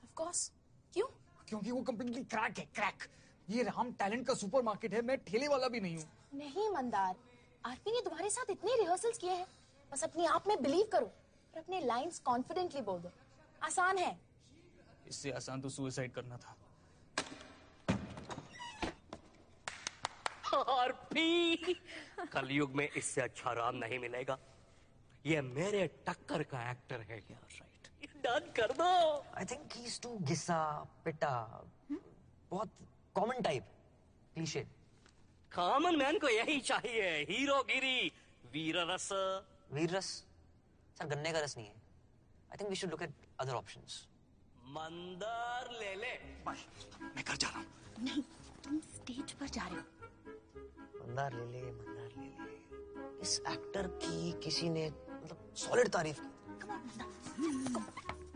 Of course. क्यों? क्योंकि वो कंप्लीटली क्रैक है, क्रैक। ये राम टैलेंट का सुपरमार्केट है, मैं ठेले वाला भी नहीं हूँ। नहीं मंदार, आरपी ने तुम्हारे साथ इतने रिहर्सल्स किए हैं, बस अपने आप में बिलीव करो और अपने लाइंस कॉन्फिडेंटली बोल दो। आसान है। इससे आसान तो सुसाइड करना था। आरपी, कलयुग में इससे अच्छा राम नहीं मिलेगा। ये मेरे टक्कर का एक्टर है यार, राइट? डन कर दो। I think he is too घिसा पिटा, बहुत common type, cliche. Common man को यही चाहिए, हीरोगिरी, वीर रस। वीर रस? सर, गन्ने का रस नहीं है। I think we should look at other options. Mandar ले ले। मैं घर जा रहा हूँ। नहीं, तुम स्टेज पर जा रहे हो। मंदार ले ले, मंदार ले ले। इस एक्टर की किसी ने मतलब सॉलिड तारीफ की।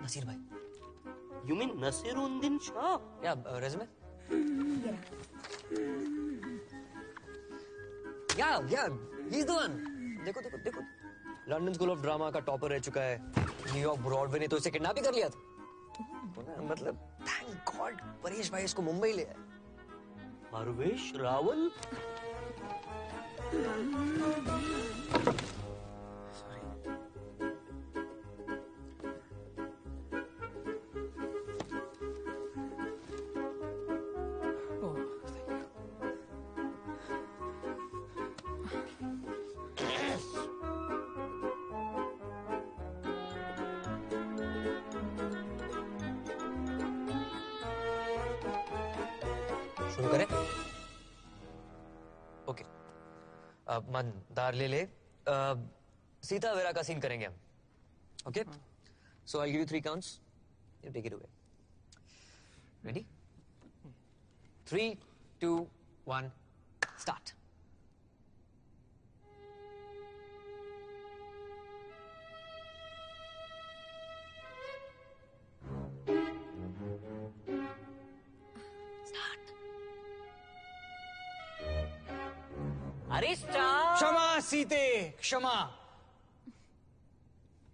नसीर भाई। You mean Naseeruddin Shah? या resume? Yeah, he's the one. देखो. लंदन स्कूल ऑफ ड्रामा का टॉपर रह चुका है. न्यूयॉर्क ब्रॉडवे ने तो इसे किडनैप ही कर लिया था. मतलब थैंक गॉड परेश भाई इसको मुंबई ले आए. परवेश रावल. शुरू करें. ओके. मंदार ले. सीता वेरा का सीन करेंगे हम. Okay. So I give you 3 counts. You take it away. Ready? 3, 2, 1 start. क्षमा सीते, क्षमा.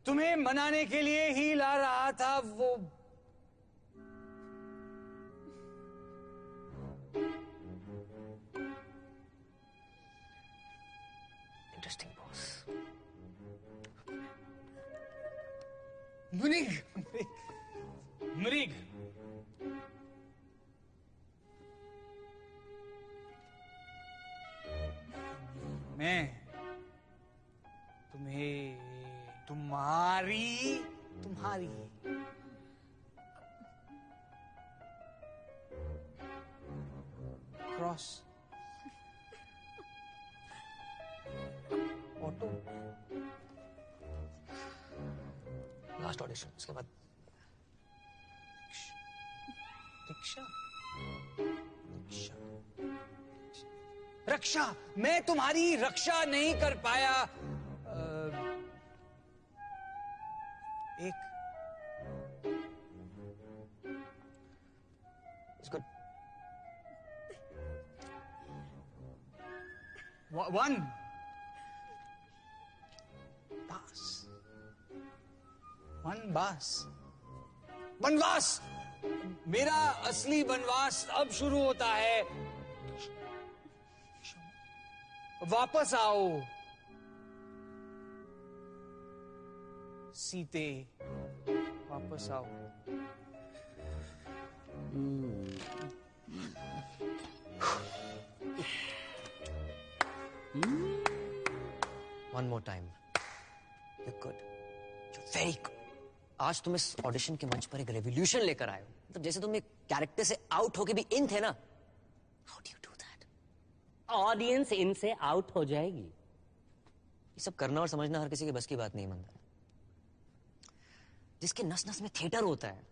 तुम्हें मनाने के लिए ही ला रहा था वो. Interesting boss. मृग. मैं तुम्हारी क्रॉस ऑटो लास्ट ऑडिशन. उसके बाद रक्षा. मैं तुम्हारी रक्षा नहीं कर पाया. एक इसको वन बास. वनवास. मेरा असली वनवास अब शुरू होता है. वापस आओ सीते, वापस आओ. One more time. You're good. You're very good. आज तुम इस ऑडिशन के मंच पर एक रेवोल्यूशन लेकर आए हो. मतलब जैसे तुम एक कैरेक्टर से आउट होके भी इन थे ना. How do you do that? Audience इनसे आउट हो जाएगी. ये सब करना और समझना हर किसी के बस की बात नहीं मंदार. जिसके नस नस में थिएटर होता है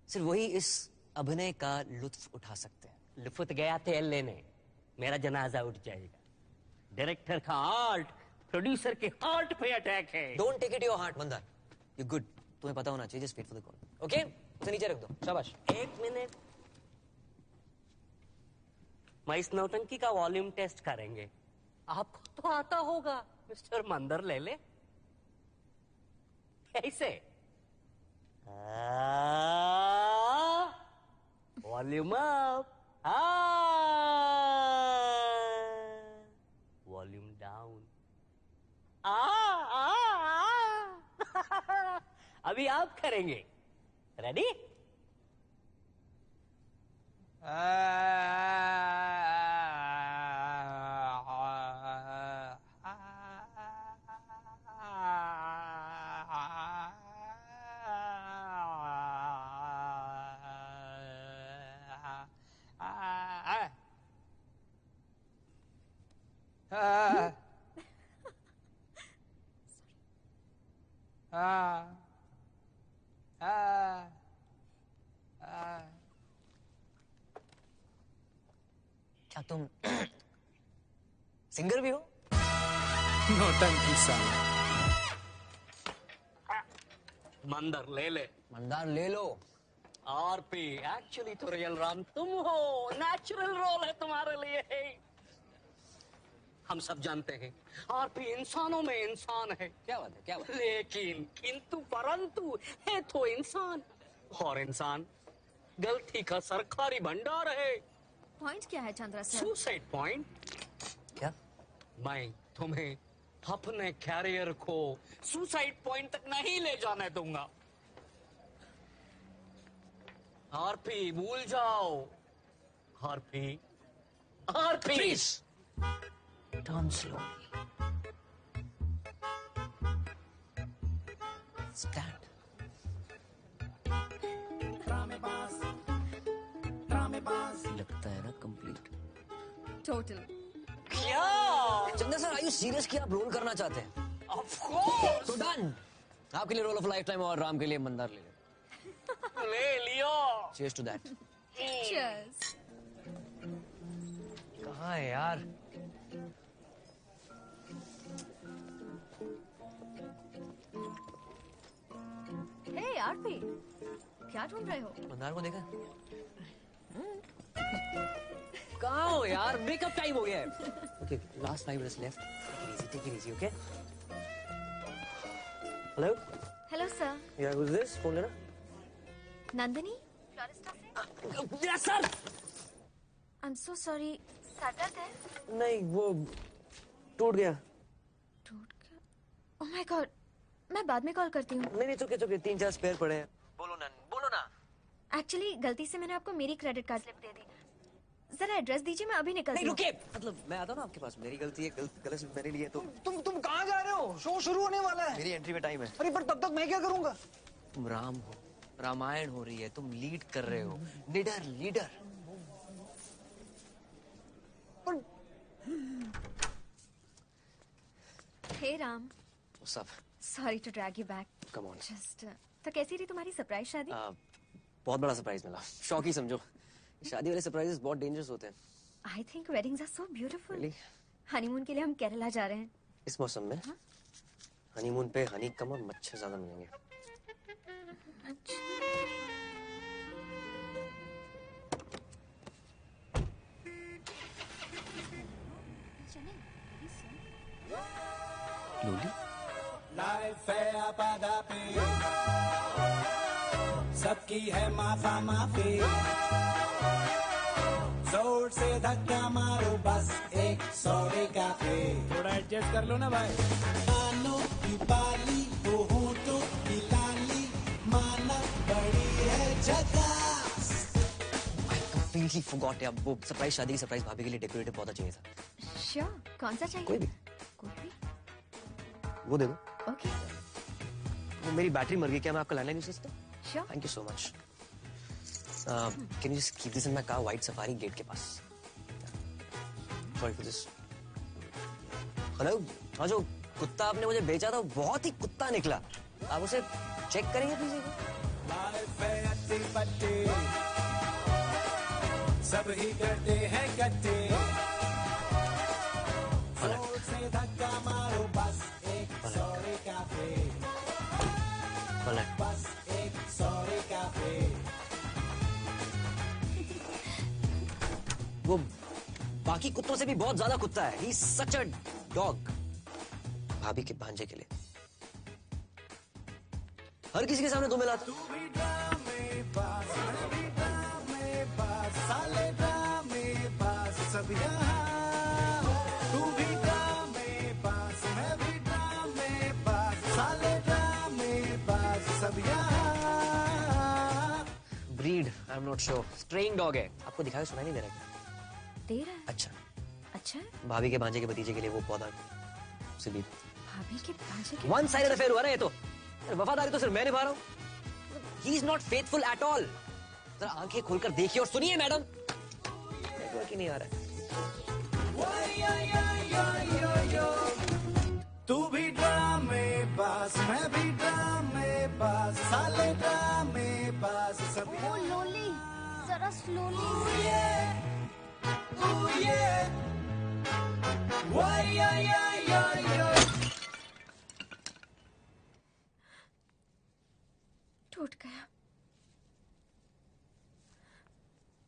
सिर्फ वही इस अभिनय का लुत्फ उठा सकते हैं. लुफ्त गया तेल लेने, मेरा जनाजा उठ जाएगा. डायरेक्टर का हार्ट प्रोड्यूसर के हार्ट पे अटैक है. Don't take it your heart Mandar. You good. तुम्हें पता होना चाहिए. Just wait for the call. Okay. उसे नीचे रख दो. शाबाश. 1 मिनट. मैं इस नौटंकी का वॉल्यूम टेस्ट करेंगे. आपको तो आता होगा मिस्टर मंदर ले ले. कैसे? Volume up. Volume down. अभी आप करेंगे. रेडी? क्या तुम सिंगर भी हो? नौटंकी साला. मंदर ले ले. मंदार ले लो. आरपी एक्चुअली तो रियल राम तुम हो. नेचुरल रोल है तुम्हारे लिए. हम सब जानते हैं आरपी इंसानों में इंसान है। क्या बात है, क्या बात है? लेकिन किंतु परंतु है तो इंसान, और इंसान गलती का सरकारी भंडार है। पॉइंट क्या है चंद्रा सर? Suicide point. क्या? मैं तुम्हें अपने कैरियर को सुसाइड पॉइंट तक नहीं ले जाने दूंगा। आरपी भूल जाओ। RP RP Please. Turn slowly. Stand. लगता है ना कंप्लीट। टोटल। क्या? चंद्र सर, आर यू सीरियस कि आप रोल करना चाहते हैं? Of course. तो डन। आपके लिए रोल ऑफ लाइफ टाइम और राम के लिए मंदार ले लो। ले लियो। Cheers to that. चीयर्स। कहाँ है यार? हे आरपी, क्या ढूंढ रहे हो? मंदार को देखा? कहाँ हो यार? ब्रेकअप टाइम हो गया है। Okay, last 5 minutes left. Take it easy, okay? Hello? Hello sir. Yeah, who's this? Phone लेना? नंदिनी फ्लोरिस्टा से। Yes, sir. I'm so sorry, sir दर्द है? नहीं, वो टूट गया। टूट गया? Oh my God, मैं बाद में कॉल करती हूँ। नहीं, चुके 3-4 स्पेयर पड़े हैं। बोलो ना। एक्चुअली गलती से मैंने आपको मेरी क्रेडिट कार्ड स्लिप दे दी। जरा एड्रेस दीजिए, मैं अभी निकलती हूँ। रुकिए, मतलब मैं आता हूँ ना आपके पास। मेरी गलती है, गलत मेरे लिए। तो तुम कहाँ जा रहे हो? शो शुरू होने वाला है। मेरी एंट्री में टाइम है। अरे पर तब तक मैं क्या करूँगा? तुम राम हो, रामायण हो रही है, तुम लीड कर रहे हो। लीडर। हे राम। सब। Sorry to drag you back. Come on. Just तो कैसी रही तुम्हारी सरप्राइज शादी? बहुत बड़ा सरप्राइज मिला। शौक ही समझो। शादी वाले सरप्राइजेस बहुत डेंजरस होते हैं। I think weddings are so beautiful. Really? Honeymoon के लिए हम केरला जा रहे हैं। इस मौसम में हनीमून पे हनी कम और मच्छर ज्यादा मिलेंगे। लोली? लाइफ है आपादा पे, सबकी है माफी। जोर से धक्का मारो, बस एक सॉरी काफी। थोड़ा एडजस्ट कर लो ना भाई। कानों की बाली, वो होठों की लाली, माना बड़ी है झकास। I completely forgot यार, वो सरप्राइज शादी की सरप्राइज भाभी के लिए डेकोरेटिव पौधा चाहिए था। श्योर, कौन सा चाहिए? कोई भी। वो दे दो। ओके। वो मेरी बैटरी मर गई, क्या मैं आपका लैंडलाइन यूज कर सकता हूँ? Sure. Thank you so much. Can you just keep this in my car, white Safari gate के पास। Sorry for this. हेलो, हाँ, जो कुत्ता आपने मुझे बेचा था वो बहुत ही कुत्ता निकला। आप उसे चेक करेंगे प्लीज एक बार? लाइफ है अट्टी पट्टी, सब ही करते हैं कट्टे। जोर से धक्का मारो, बस एक सॉरी काफी। बस एक सॉरी काफी। वो बाकी कुत्तों से भी बहुत ज्यादा कुत्ता है। He's such a dog। भाभी के भांजे के लिए हर किसी के सामने दो मिला। सब यहाँ, तू भी ड्रामेबाज, मैं भी ड्रामेबाज, साले ड्रामेबाज, सब यहाँ। Breed I am not sure. Straying dog है। आपको दिखाया सुनाई नहीं दे रहा क्या? दे रहा है। अच्छा, अच्छा, भाभी के भांजे के भतीजे के लिए वो पौधा से भी भाभी के भांजे के वन साइडेड अफेयर हुआ ना ये तो। वफादारी तो सिर्फ मैं निभा रहा हूँ। He is not faithful at all. जरा आंखें खोलकर देखिए और सुनिए मैडम। नेटवर्क ही नहीं आ रहा है। तू भी ड्रामेबाज, मैं भी ड्रामेबाज, साले ड्रामेबाज, सब ओ लोली, जरा स्लोली। टूट गया,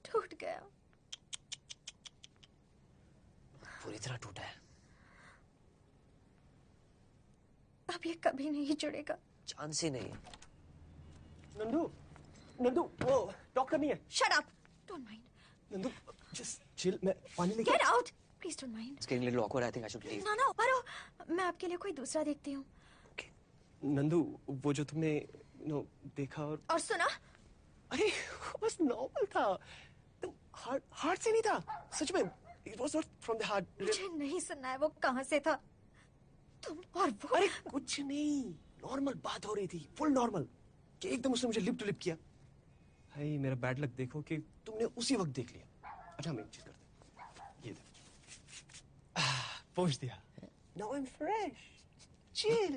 टूट गया। पूरी तरह टूटा है। अब ये कभी नहीं जुड़ेगा। चांस ही नहीं। नंदू, नंदू, वो डॉक्टर नहीं है। Shut up, don't mind. Nandu, just chill, मैं पानी लेके। Get out, please don't mind. It's getting a little awkward. I think I should leave. ना भरो, मैं आपके लिए कोई दूसरा देखती हूँ। नंदू, वो जो तुमने देखा और सुना? अरे बस नॉर्मल था, हार्ट से नहीं था, सच में। It was not from the heart. मुझे नहीं सुनना है वो कहाँ से था। तुम और वो। अरे कुछ नहीं, नॉर्मल बात हो रही थी, फुल नॉर्मल। कि एकदम उसने मुझे लिप टू लिप किया। भाई मेरा बैड लक देखो कि तुमने उसी वक्त देख लिया। अच्छा हम एक चीज करते हैं, ये देखो, पहुंच दिया। Now I'm fresh, chill.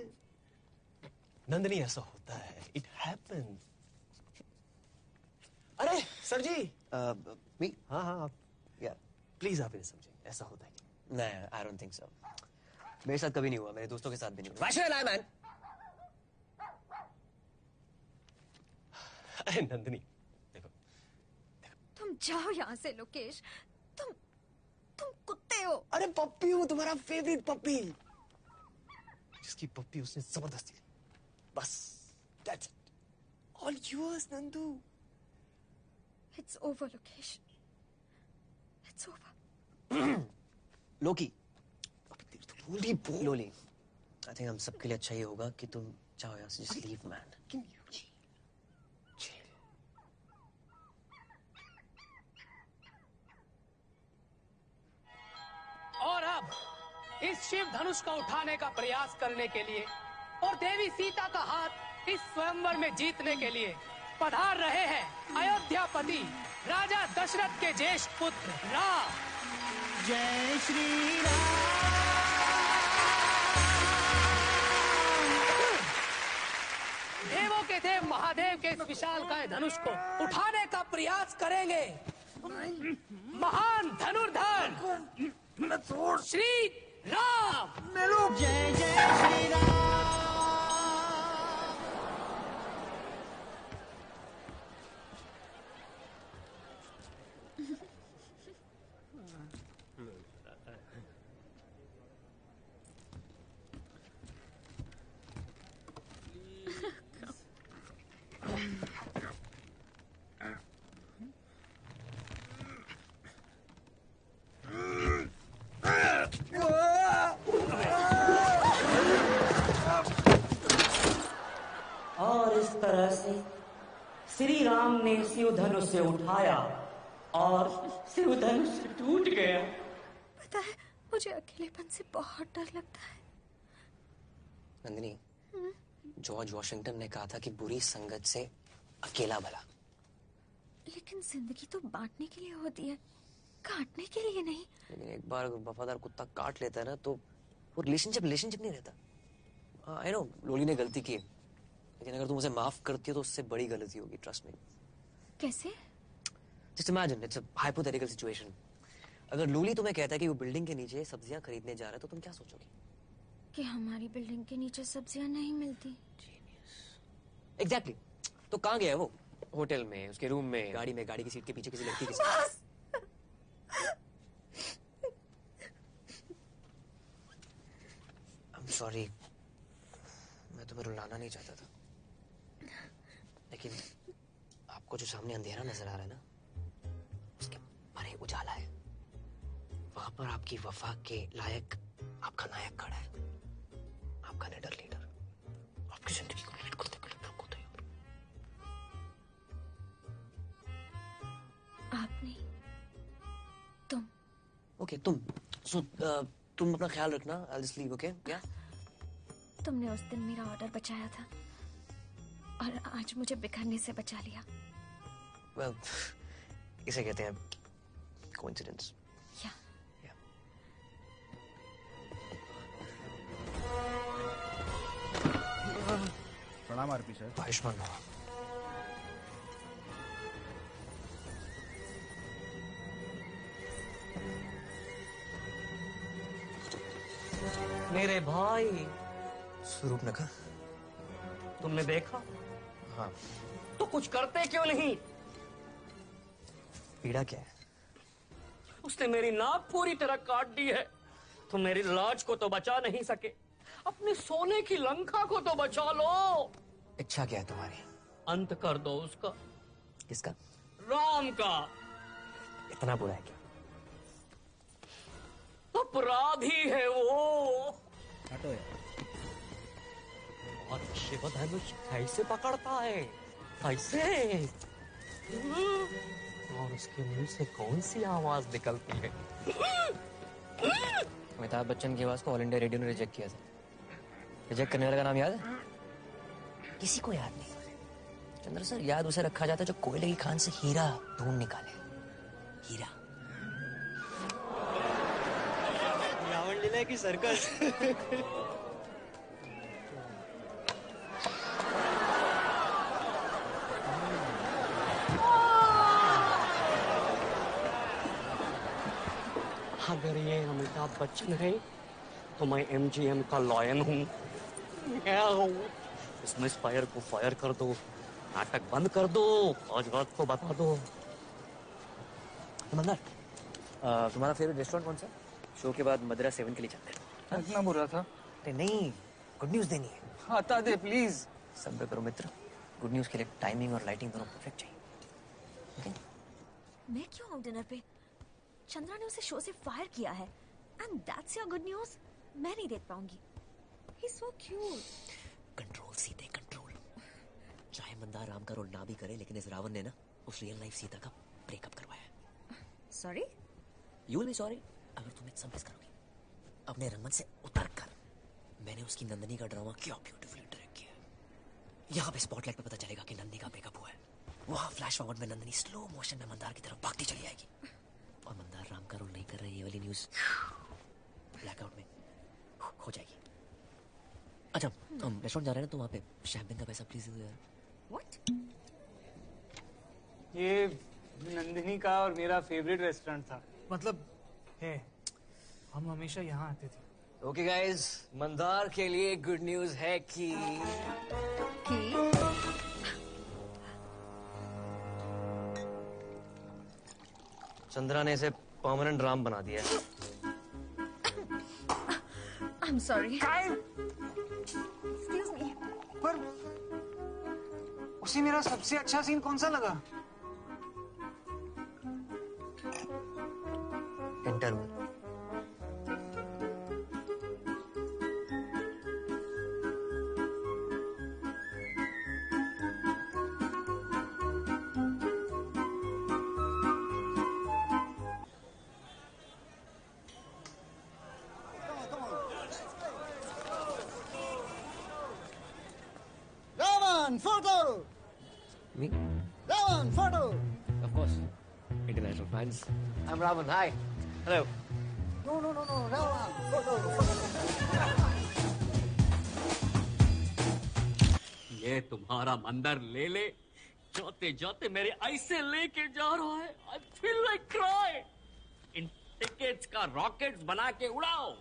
Nandini ऐसा होता है, it happens. अरे सर जी, हाँ हाँ आप, प्लीज आप इन्हें समझें, ऐसा होता है। नहीं, I don't think so. मेरे साथ कभी नहीं हुआ, मेरे दोस्तों के साथ भी नहीं हुआ। Why should I lie, man? अरे नंदनी, देखो। तुम जाओ यहाँ से लोकेश, तुम कुत्ते हो। अरे पप्पी हूँ, तुम्हारा फेवरेट पप्पी, जिसकी पप्पी उसने जबरदस्ती ली। बस, that's it. All yours, Nandu. It's over, Lokesh. It's over. Loki, lolly, I think हम सबके लिए अच्छा ये होगा कि तुम जाओ यहाँ से, just leave, man. और अब इस शिव धनुष को उठाने का प्रयास करने के लिए और देवी सीता का हाथ इस स्वयंवर में जीतने के लिए पधार रहे हैं अयोध्यापति राजा दशरथ के ज्येष्ठ पुत्र राम। जय श्री राम। देवों के देव महादेव के इस विशालकाय धनुष को उठाने का प्रयास करेंगे महान धनुर्धर श्री राम। जय जय श्री राम। और इस तरह से श्री राम ने शिव धनुष से उठाया और शिव धनुष टूट गया। पता है, मुझे अकेलेपन से बहुत डर लगता है। नंदिनी, जॉर्ज वॉशिंगटन ने कहा था कि बुरी संगत से अकेला भला। लेकिन जिंदगी तो बांटने के लिए होती है, काटने के लिए नहीं। लेकिन एक बार अगर वफादार कुत्ता काट लेता है ना, तो वो रिलेशनशिप नहीं रहता। आई नो लोली ने गलती की, लेकिन अगर तुम उसे माफ करती हो तो उससे बड़ी गलती होगी, ट्रस्ट मी। कैसे? Just imagine, it's a hypothetical situation. अगर लोली तुम्हें कहता है कि वो बिल्डिंग के नीचे सब्जियां खरीदने जा रहा है, तो तुम क्या सोचोगी? कि हमारी बिल्डिंग के नीचे सब्जियां नहीं मिलती। एग्जैक्टली। तो कहाँ गया है वो? होटल में, उसके रूम में, गाड़ी में, गाड़ी की सीट के पीछे किसी लड़की के साथ। I'm sorry, मैं तुम्हें रुलाना नहीं चाहता था, लेकिन आपको जो सामने अंधेरा नजर आ रहा है ना, उसके परे उजाला है। वहां पर आपकी वफा के लायक आपका नायक खड़ा है, आपका निडर लीडर, आपकी जिंदगी को लीड करते के लिए आपको तैयार। आप नहीं, तुम। ओके, तुम। तुम अपना ख्याल रखना। I'll just leave, okay? Yeah? तुमने उस दिन मेरा ऑर्डर बचाया था और आज मुझे बिखरने से बचा लिया। Well, इसे कहते हैं coincidence. Yeah. प्रणाम आरपी सर। आयुष्मान भव। मेरे भाई स्वरूपनखा, तुमने देखा? हाँ। तो कुछ करते क्यों नहीं? पीड़ा क्या है? उसने मेरी नाक पूरी तरह काट दी है। तुम मेरी लाज को तो बचा नहीं सके, अपने सोने की लंका को तो बचा लो। इच्छा क्या है तुम्हारी? अंत कर दो उसका। किसका? राम का। इतना बुरा है क्या? अपराधी है वो। हटो यार। और शिव धनुष कैसे पकड़ता है? ऐसे। और उसके मुंह से कौन सी आवाज निकलती है? अमिताभ बच्चन की आवाज को ऑल इंडिया रेडियो ने रिजेक्ट किया था। रिजेक्ट करने वाले का नाम याद है? किसी को याद नहीं। चंद्र सर, याद उसे रखा जाता है जो कोयले की खान से हीरा ढूंढ निकाले। हीरा। रावण लीला की सर्कस। अगर ये अमिताभ बच्चन है तो मैं MGM का लॉयन हूँ। इसमें फायर को फायर कर दो, नाटक बंद कर दो, आज रात को बता दो। मंदार, तुम्हारा फेवरेट रेस्टोरेंट कौन सा? शो के बाद मदिरा 7 के लिए चलते हैं। इतना बुरा था? नहीं, गुड न्यूज देनी है। हटा दे प्लीज। सब्र करो मित्र, गुड न्यूज के लिए टाइमिंग और लाइटिंग दोनों परफेक्ट चाहिए। ओके? मैं क्यों आऊं डिनर पे? चंद्रा ने उसे शो से फायर किया है and that's your good news. मैं नहीं देख पाऊंगी। He is so cute. Control सीते, कंट्रोल। चाहे मंदार राम का रोल ना भी करे, लेकिन इस रावण ने ना उस रियल लाइफ सीता का ब्रेकअप करवाया है। Sorry? You will be sorry अगर तुम इतना मिस करोगे। अपने रंगमंच से उतर कर मैंने उसकी नंदनी का ड्रामा क्या ब्यूटीफुली डायरेक्ट किया है। यहाँ पे स्पॉटलाइट पे पता चलेगा कि नंदनी का ब्रेकअप हुआ है। वहाँ फ्लैश फॉरवर्ड में नंदनी स्लो मोशन में मंदार की तरफ भागती चली आएगी और मंदार राम का रोल नहीं कर रही, ये वाली न्यूज ब्लैकआउट में हो जाएगी। अच्छा, हम रेस्टोरेंट जा रहे हैं ना, तो वहाँ पे शैम्पेन का पैसा प्लीज दे दो यार। व्हाट? ये नंदिनी का और मेरा फेवरेट रेस्टोरेंट था। मतलब है, हम हमेशा यहाँ आते थे। ओके गाइस, मंदार के लिए गुड न्यूज है कि चंद्रा ने इसे परमानेंट राम बना दिया है। I am sorry. Excuse me. पर उसे मेरा सबसे अच्छा सीन कौन सा लगा? Interval. Photo! Me? Ravan, photo! Of course. International fans. I'm Ravan. Hi. Hello. No, Ravan, photo! ये तुम्हारा मंदिर ले ले, जाते जाते मेरे ऐसे लेके जा रहा है। I feel like cry. In tickets का रॉकेट्स बना के उड़ाओ,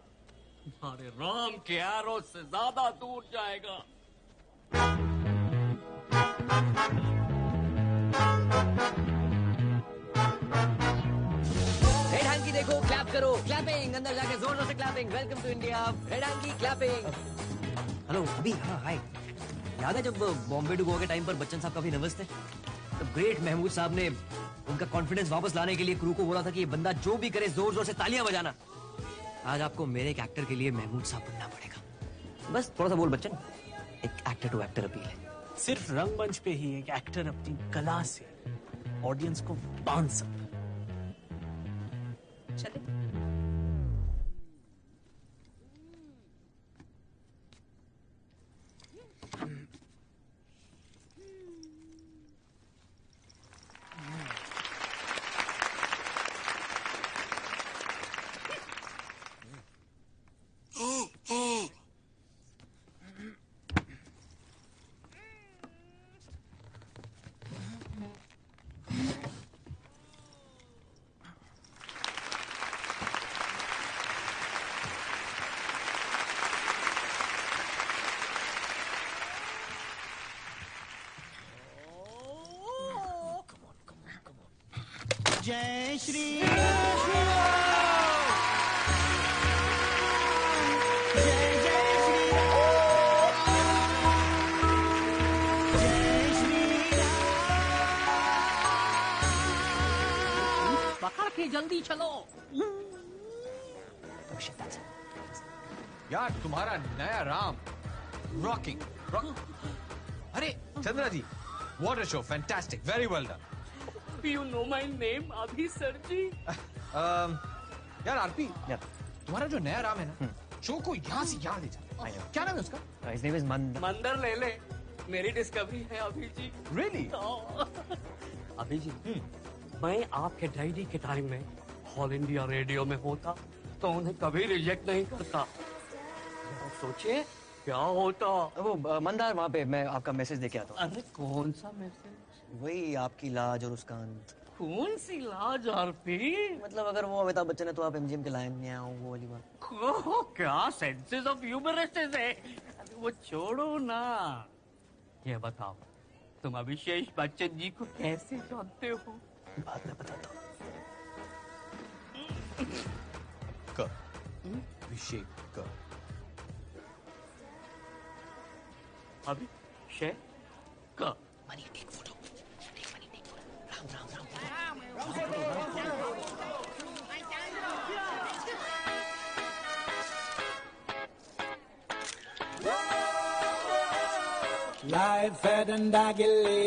तुम्हारे राम के एरो से ज्यादा दूर जाएगा। रेड हैंकी देखो, क्लैप करो, क्लैपिंग, अंदर जाके जोर से clapping. Welcome to India, red hanky clapping. Hello Abhi, हाँ हाय। याद है जब बॉम्बे टू गोवा के टाइम पर बच्चन साहब काफी नर्वस थे, तब ग्रेट महमूद साहब ने उनका कॉन्फिडेंस वापस लाने के लिए क्रू को बोला था कि ये बंदा जो भी करे जोर जोर से तालियां बजाना। आज आपको मेरे एक एक्टर के लिए महमूद साहब बनना पड़ेगा। बस थोड़ा सा बोल बच्चन, एक एक्टर टू एक्टर अपील है। सिर्फ रंगमंच पे ही एक एक्टर अपनी कला से ऑडियंस को बांध सकता है। चले। जय श्री जय जय श्री पकड़ के जल्दी चलो। यार तुम्हारा नया राम रॉकिंग अरे Chandra ji, what a show, fantastic, very well done. You know my name, अभी सर जी। यार आरपी, तुम्हारा जो नया राम है ना, शो को यहाँ से यहाँ ले जा। क्या नाम है उसका? His name is मंदर ले ले, मेरी डिस्कवरी है अभी जी। Really? अभी जी, मैं आपके डैडी के टाइम में ऑल इंडिया रेडियो में होता तो उन्हें कभी रिजेक्ट नहीं करता। सोचिए क्या होता। वो मंदार, वहाँ पे मैं आपका मैसेज देके आता हूँ। अरे कौन सा मैसेज? वही आपकी लाज और उसका अंत। कौन सी लाज आरपी? मतलब अगर वो अमिताभ बच्चन है तो आप एमजीएम के लायन में आओ, वो वाली बात। क्या सेंसेस ऑफ ह्यूमरिस्टिक्स है। अरे वो छोड़ो ना, ये बताओ तुम अभिषेक बच्चन जी को कैसे जानते हो? बाद में बताता हूँ। Abhishek Abhishek money take photo, money take photo. Ram life है डंडा गिल्ली,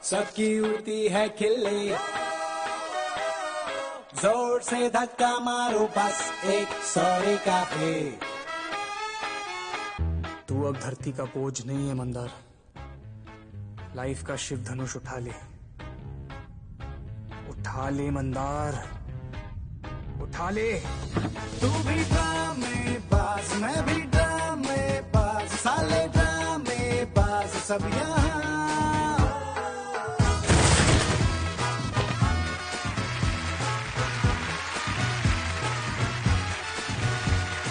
सबकी उड़ती है खिल्ली, जोर से धक्का मारो बस एक सॉरी काफी। तू अब धरती का बोझ नहीं है मंदार, लाइफ का शिव धनुष उठा ले, उठा ले मंदार, उठा ले। तू भी ड्रामेबाज, मैं भी ड्रामेबाज, साले ड्रामेबाज सब यहाँ।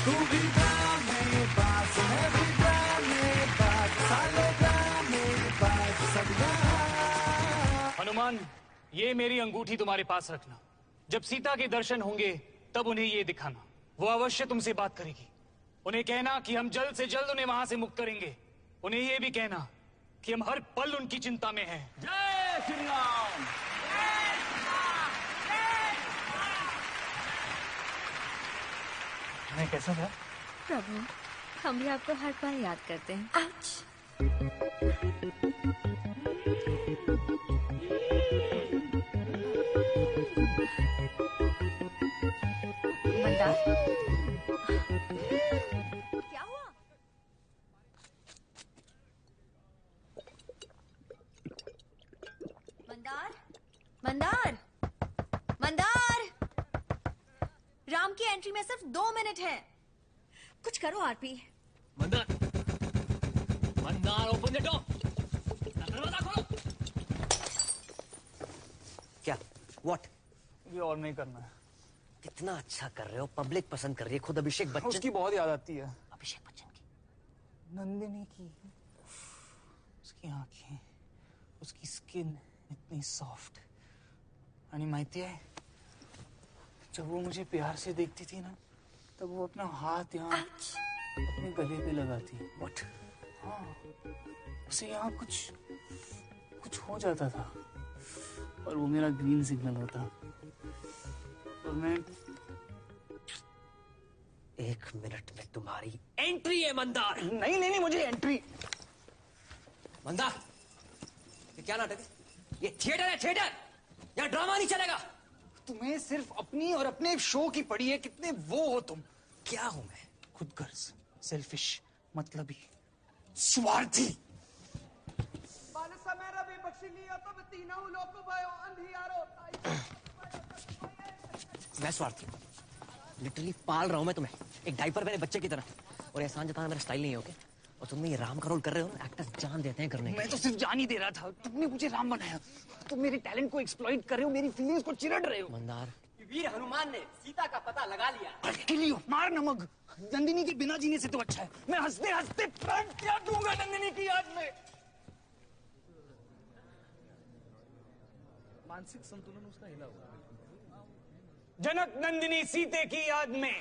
तू भी ड्रामेबाज, मैं भी ड्रामेबाज, साले ड्रामेबाज सब यहाँ। हनुमान, ये मेरी अंगूठी तुम्हारे पास रखना। जब सीता के दर्शन होंगे तब उन्हें ये दिखाना, वो अवश्य तुमसे बात करेगी। उन्हें कहना कि हम जल्द से जल्द उन्हें वहां से मुक्त करेंगे। उन्हें ये भी कहना कि हम हर पल उनकी चिंता में हैं। जय श्री राम। मैं कैसा था? प्रभु, हम भी आपको हर पल याद करते हैं। मंदार, क्या हुआ? मंदार, मंदार, मंदार, राम की एंट्री में सिर्फ 2 मिनट है, कुछ करो RP. Mandar, Mandar open the door, दरवाजा खोलो। क्या? व्हाट? ये और नहीं करना है। कितना अच्छा कर रहे हो, पब्लिक पसंद कर रही है, खुद अभिषेक बच्चन। उसकी बहुत याद आती है। अभिषेक बच्चन की, नंदिनी की, उसकी आंखें, उसकी स्किन इतनी सॉफ्ट। आणि माहिती है, जब वो मुझे प्यार से देखती थी ना, तब वो अपना हाथ यहाँ अपने गले पे लगाती। व्हाट? हाँ, उसे यहाँ कुछ हो जाता था और वो मेरा ग्रीन सिग्नल होता और मैं 1 मिनट में तुम्हारी एंट्री है मंदार। नहीं, मुझे एंट्री। मंदार, ये क्या नाटक है? ये थिएटर है, थिएटर। यहाँ ड्रामा नहीं चलेगा। तुम्हें सिर्फ अपनी और अपने शो की पड़ी है। कितने वो हो तुम। क्या हूं मैं? खुदगर्ज, सेल्फिश, मतलबी, स्वार्थी। मैं स्वार्थी, लिटरली पाल रहा हूं मैं तुम्हें एक डायपर मेरे बच्चे की तरह, और एहसान जताना मेरा स्टाइल नहीं है। ओके? और तुम ये राम का रोल कर रहे हो ना, एक्टर्स जान देते हैं करने के। मैं तो सिर्फ जान ही दे रहा था, तुमने मुझे राम बनाया। तुम मेरे टैलेंट को एक्सप्लॉइट कर रहे हो, मेरी फीलिंग्स को चिरड़ रहे हो। मंदार, वीर हनुमान ने सीता का पता लगा लिया। किलियो, मार नमक। नंदिनी के बिना जीने से तो अच्छा है। मैं हंसते हंसते प्राण त्याग दूंगा नंदिनी की याद में। मानसिक संतुलन उसका हिला हुआ। जनक नंदिनी सीते की याद में।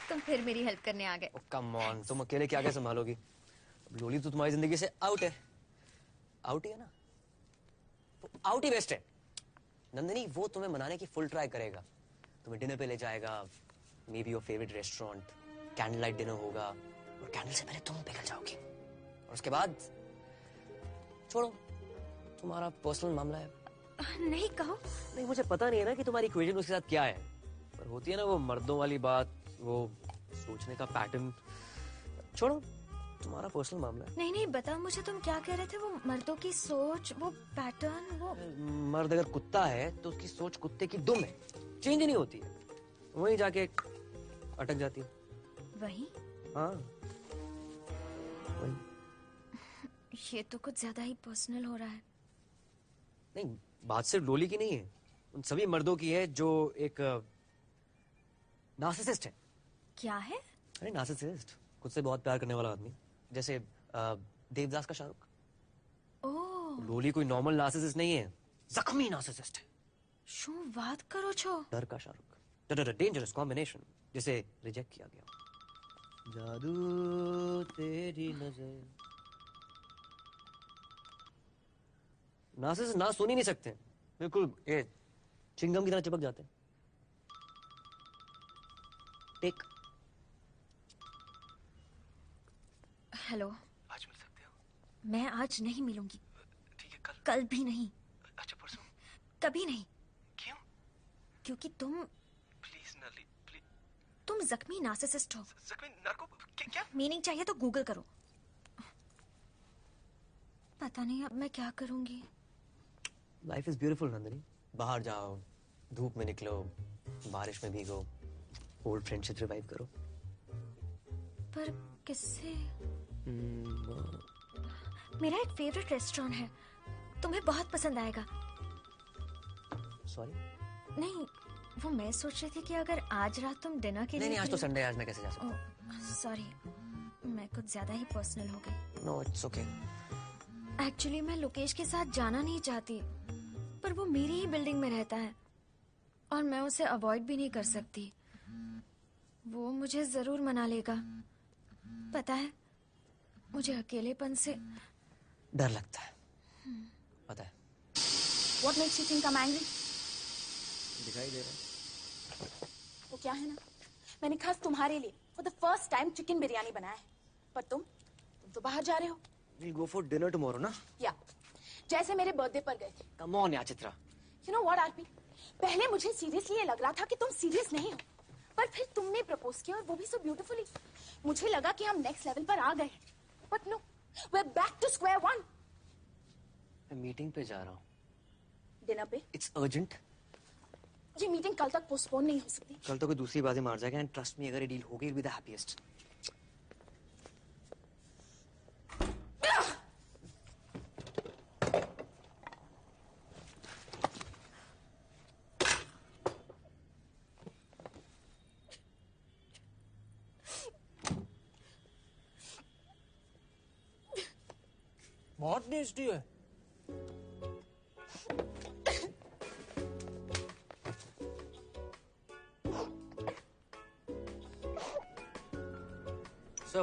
तुम फिर मेरी हेल्प करने आ गए। कम ऑन, तुम अकेले क्या क्या संभालोगी? लोली तो तुम्हारी जिंदगी से आउट है। आउट ही है ना, आउट ही बेस्ट है। नंदिनी वो तुम्हें मनाने की फुल ट्राई करेगा, तुम्हें डिनर पे ले जाएगा, may be your favourite restaurant, candle light dinner होगा, और कैंडल से पहले तुम पिघल जाओगी, और उसके बाद छोड़ो, तुम्हारा पर्सनल मामला है। नहीं कहो। नहीं, मुझे पता नहीं है ना कि तुम्हारी इक्वेशन उसके साथ क्या है, पर होती है ना वो मर्दों वाली बात, वो सोचने का पैटर्न। छोड़ो, तुम्हारा पर्सनल मामला है। नहीं नहीं बताओ मुझे, तुम क्या कह रहे थे? वो मर्दों की सोच, वो पैटर्न, वो मर्द अगर कुत्ता है तो उसकी सोच कुत्ते की दुम है, चेंज नहीं होती है, वहीं जाके अटक जाती है। वही? हाँ वही। ये तो कुछ ज्यादा ही पर्सनल हो रहा है। नहीं, बात सिर्फ लोली की नहीं है, उन सभी मर्दों की है जो एक नार्सिसिस्ट है। क्या है? अरे नार्सिसिस्ट, खुद से बहुत प्यार करने वाला आदमी, जैसे देवदास का शाहरुख। ओह, लोली कोई नॉर्मल नार्सिसिस्ट नहीं है, जख्मी नार्सिसिस्ट है। शू बात करो छो? डर का शाहरुख, डेंजरस कॉम्बिनेशन, जिसे रिजेक्ट किया गया। जादू तेरी नजर। नार्सिसिस्ट ना सुन ही नहीं सकते, बिल्कुल ये चिंगम की तरह चिपक जाते हैं। टेक। हेलो, आज मिल सकते हो? मैं आज नहीं मिलूंगी। ठीक है, कल? कल भी नहीं। अच्छा, परसों? कभी नहीं। क्यों? क्योंकि तुम, प्लीज नली, प्लीज। तुम जख्मी नार्सिसिस्ट हो। जख्मी नार्को? क्या? मीनिंग चाहिए तो गूगल करो। पता नहीं अब मैं क्या करूंगी। लाइफ इज ब्यूटीफुल नंदिनी, बाहर जाओ, धूप में निकलो, बारिश में भीगो, ओल्ड फ्रेंडशिप रिवाइव करो। पर किससे? मेरा एक फेवरेट रेस्टोरेंट है, तुम्हें बहुत पसंद आएगा। सॉरी? नहीं, वो मैं सोच रही थी कि अगर आज रात तुम डिनर के लिए। नहीं, आज तो संडे है, आज मैं कैसे जा सकता हूँ? सॉरी, मैं कुछ ज्यादा ही पर्सनल हो गई। No, it's okay. एक्चुअली मैं लोकेश के साथ जाना नहीं चाहती, पर वो मेरी ही बिल्डिंग में रहता है और मैं उसे अवॉइड भी नहीं कर सकती। वो मुझे जरूर मना लेगा। पता है, मुझे अकेलेपन से डर लगता है, पता है। What makes you think I'm angry? दिखाई दे रहा है। वो क्या है ना, मैंने खास तुम्हारे लिए for the first time chicken biryani बनाया है, पर तुम तो बाहर जा रहे हो। We'll go for dinner tomorrow, ना? या जैसे मेरे बर्थडे पर गए थे। Come on यार Chitra. You know what RP, पहले मुझे सीरियसली ये लग रहा था कि तुम सीरियस नहीं हो, पर फिर तुमने प्रपोज किया और वो भी सो ब्यूटीफुली। मुझे लगा कि हम नेक्स्ट लेवल पर आ गए, but no, we're back to square one। मैं मीटिंग पे जा रहा हूँ। डिनर पे? It's urgent। ये मीटिंग कल तक पोस्टपोन नहीं हो सकती। कल तो कोई दूसरी बाजी मार जाएगा, एंड ट्रस्ट मी, अगर ये डील हो गई, it'll be the happiest। बहुत टेस्टी है। So,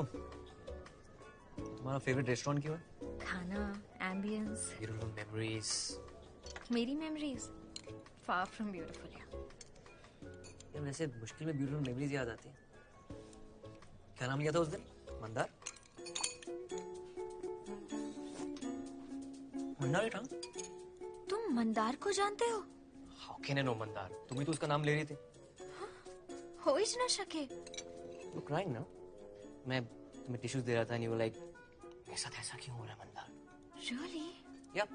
तुम्हारा फेवरेट रेस्टोरेंट क्यों है? खाना, एम्बियंस, ब्यूटीफुल मेमोरीज। मेरी मेमोरीज फार फ्रॉम ब्यूटीफुल। यार वैसे मुश्किल में ब्यूटीफुल मेमोरीज याद आती है। क्या नाम लिया था उस दिन? मंदार? मंदार था? तुम मंदार को जानते हो? How can I know Mandar? तुम ही तो उसका नाम ले रही थी। हो ही ना सके। You're crying now? मैं तुम्हें टिश्यूज दे रहा था, and you were like, मेरे साथ ऐसा क्यों हो रहा है मंदार? Really? Yep।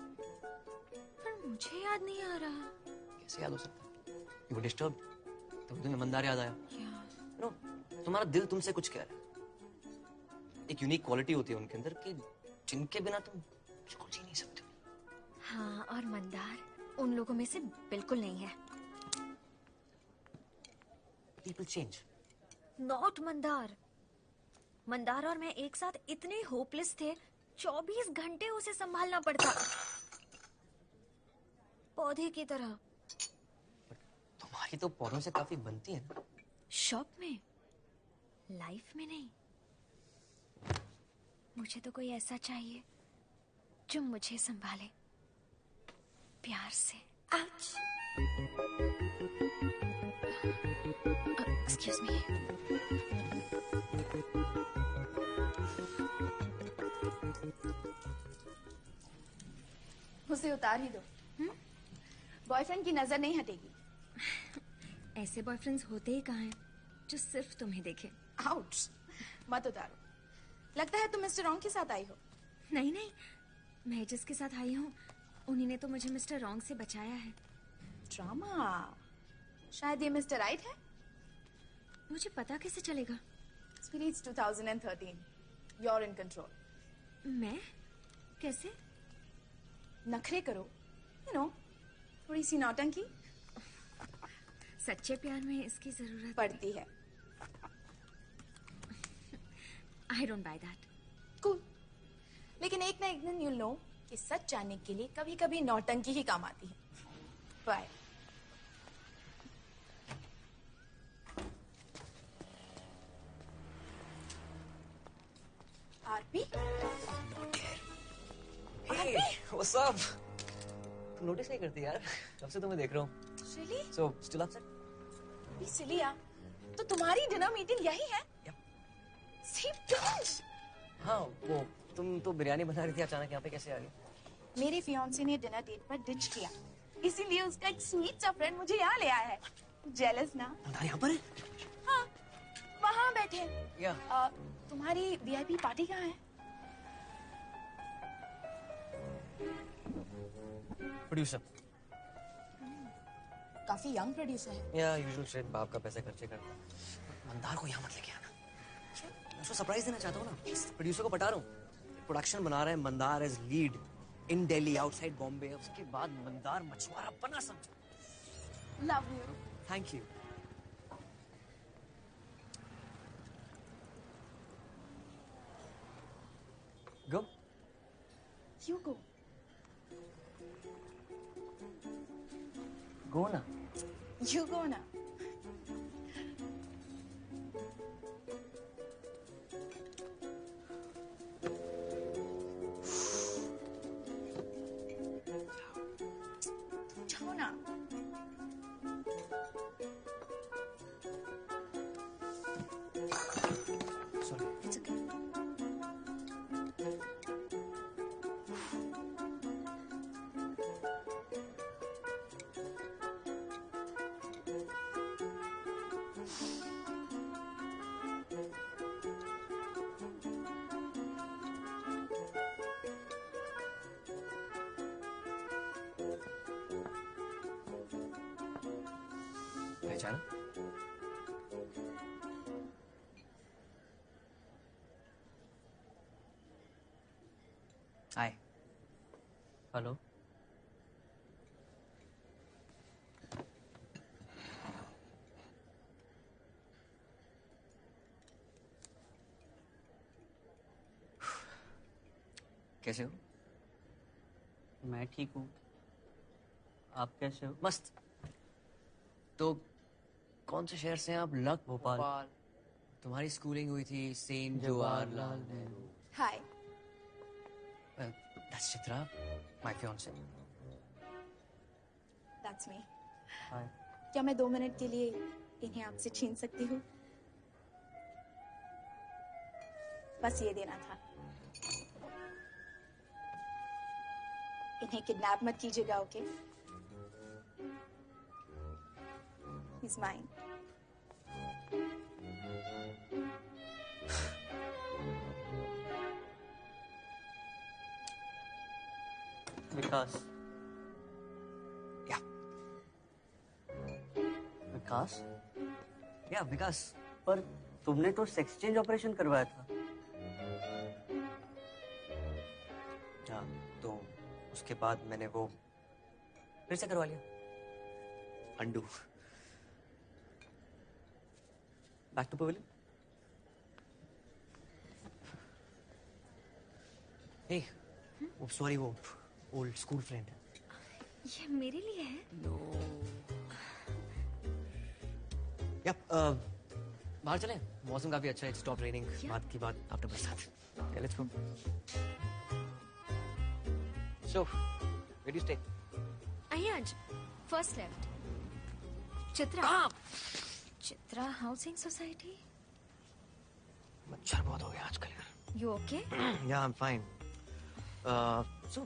पर मुझे याद नहीं आ रहा। कैसे याद हो सकता है? You were disturbed, तो तुम्हें मंदार याद आया। Yeah। No, तुम्हारा दिल तुमसे कुछ कह रहा है। एक यूनिक क्वालिटी होती है उनके अंदर कि जिनके बिना तुम बिल्कुल जी नहीं सकते। हाँ, और मंदार उन लोगों में से बिल्कुल नहीं है। People change। Not Mandar. Mandar और मैं एक साथ इतने होपलेस थे, 24 घंटे उसे संभालना पड़ता, पौधे की तरह। तुम्हारी तो पौधों से काफी बनती है ना? शॉप में लाइफ में नहीं, मुझे तो कोई ऐसा चाहिए जो मुझे संभाले प्यार से। आउच! Excuse me. उसे उतार ही दो, बॉयफ्रेंड की नजर नहीं हटेगी। ऐसे बॉयफ्रेंड्स होते ही कहाँ हैं जो सिर्फ तुम्हें देखे। आउच! मत उतारो, लगता है तुम मिस्टर रॉन्ग के साथ आई हो। नहीं नहीं, मैं जिसके साथ आई हूँ उन्हीं ने तो मुझे मिस्टर रॉन्ग से बचाया है। ड्रामा? शायद ये मिस्टर राइट है। मुझे पता कैसे चलेगा? It's 2013. You're in control. मैं? कैसे? नखरे करो, थोड़ी सी नौटंकी। सच्चे प्यार में इसकी जरूरत पड़ती है। I don't buy that. Cool. लेकिन एक ना एक दिन you'll know कि सच जानने के लिए कभी कभी नौटंकी ही काम आती है। Bye. RP? Hey, what's up? तुम नोटिस नहीं करती यार, कब से तुम्हें देख रहा हूँ। Really? So, still upset? भी सिलिया, तो तुम्हारी डिनर मीटिंग यही है? See, bitch! हाँ, वो तुम तो बिरयानी बना रही थी, अचानक यहाँ पे कैसे आ गई? मेरे फियांसे ने डिनर डेट पर डिच किया, इसीलिए उसका एक स्वीट सा फ्रेंड मुझे यहाँ ले आया है। जेलस ना? मंदार यहाँ पर है? हाँ, वहाँ बैठे। या। तुम्हारी VIP पार्टी कहाँ है? प्रोड्यूसर। काफी यंग प्रोड्यूसर है। या यूजुअल शेट, बाप का पैसा खर्चे करता। मंदार को यहाँ मत लेके आना। मैं उसको सरप्राइज देना चाहता हूँ ना। प्रोड्यूसर को बता रहा हूँ। प्रोडक्शन बना रहे हैं Mandar as lead in Delhi, outside Bombay. उसके बाद मंदार मछुआरा बना समझो। Love you. Thank you. Go. You go. Go ना। You go ना। जाओ ना। Sorry. It's okay. पहचाना? हाय। हेलो। कैसे हो? मैं ठीक हूँ। आप कैसे हो? मस्त। तो कौन से शहर से हैं आप? लक भोपाल। तुम्हारी स्कूलिंग हुई थी saint Jawaharlal Nehru. Hi. That's Chitra, my fiance. That's me. Hi. क्या मैं 2 मिनट के लिए इन्हें आपसे छीन सकती हूँ? बस ये देना था। इन्हें किडनैप मत कीजिएगा, ओके? He's mine. विकास। या। विकास? या विकास। पर तुमने तो सेक्स चेंज ऑपरेशन करवाया था। हाँ, तो उसके बाद मैंने वो फिर से करवा लिया। Undo. Back to pavilion. Hey, वो सॉरी, वो ओल्ड स्कूल फ्रेंड है। ये मेरे लिए है? नो। या बाहर चलें? मौसम काफी अच्छा है. Stop raining. बात की बात आफ्टर बरसात. Let's go. So where do you stay? Ayanj, first left. Chitra. Chitra housing society. मच्छर बहुत हो गया आजकल यार. You okay? Yeah, I'm fine. So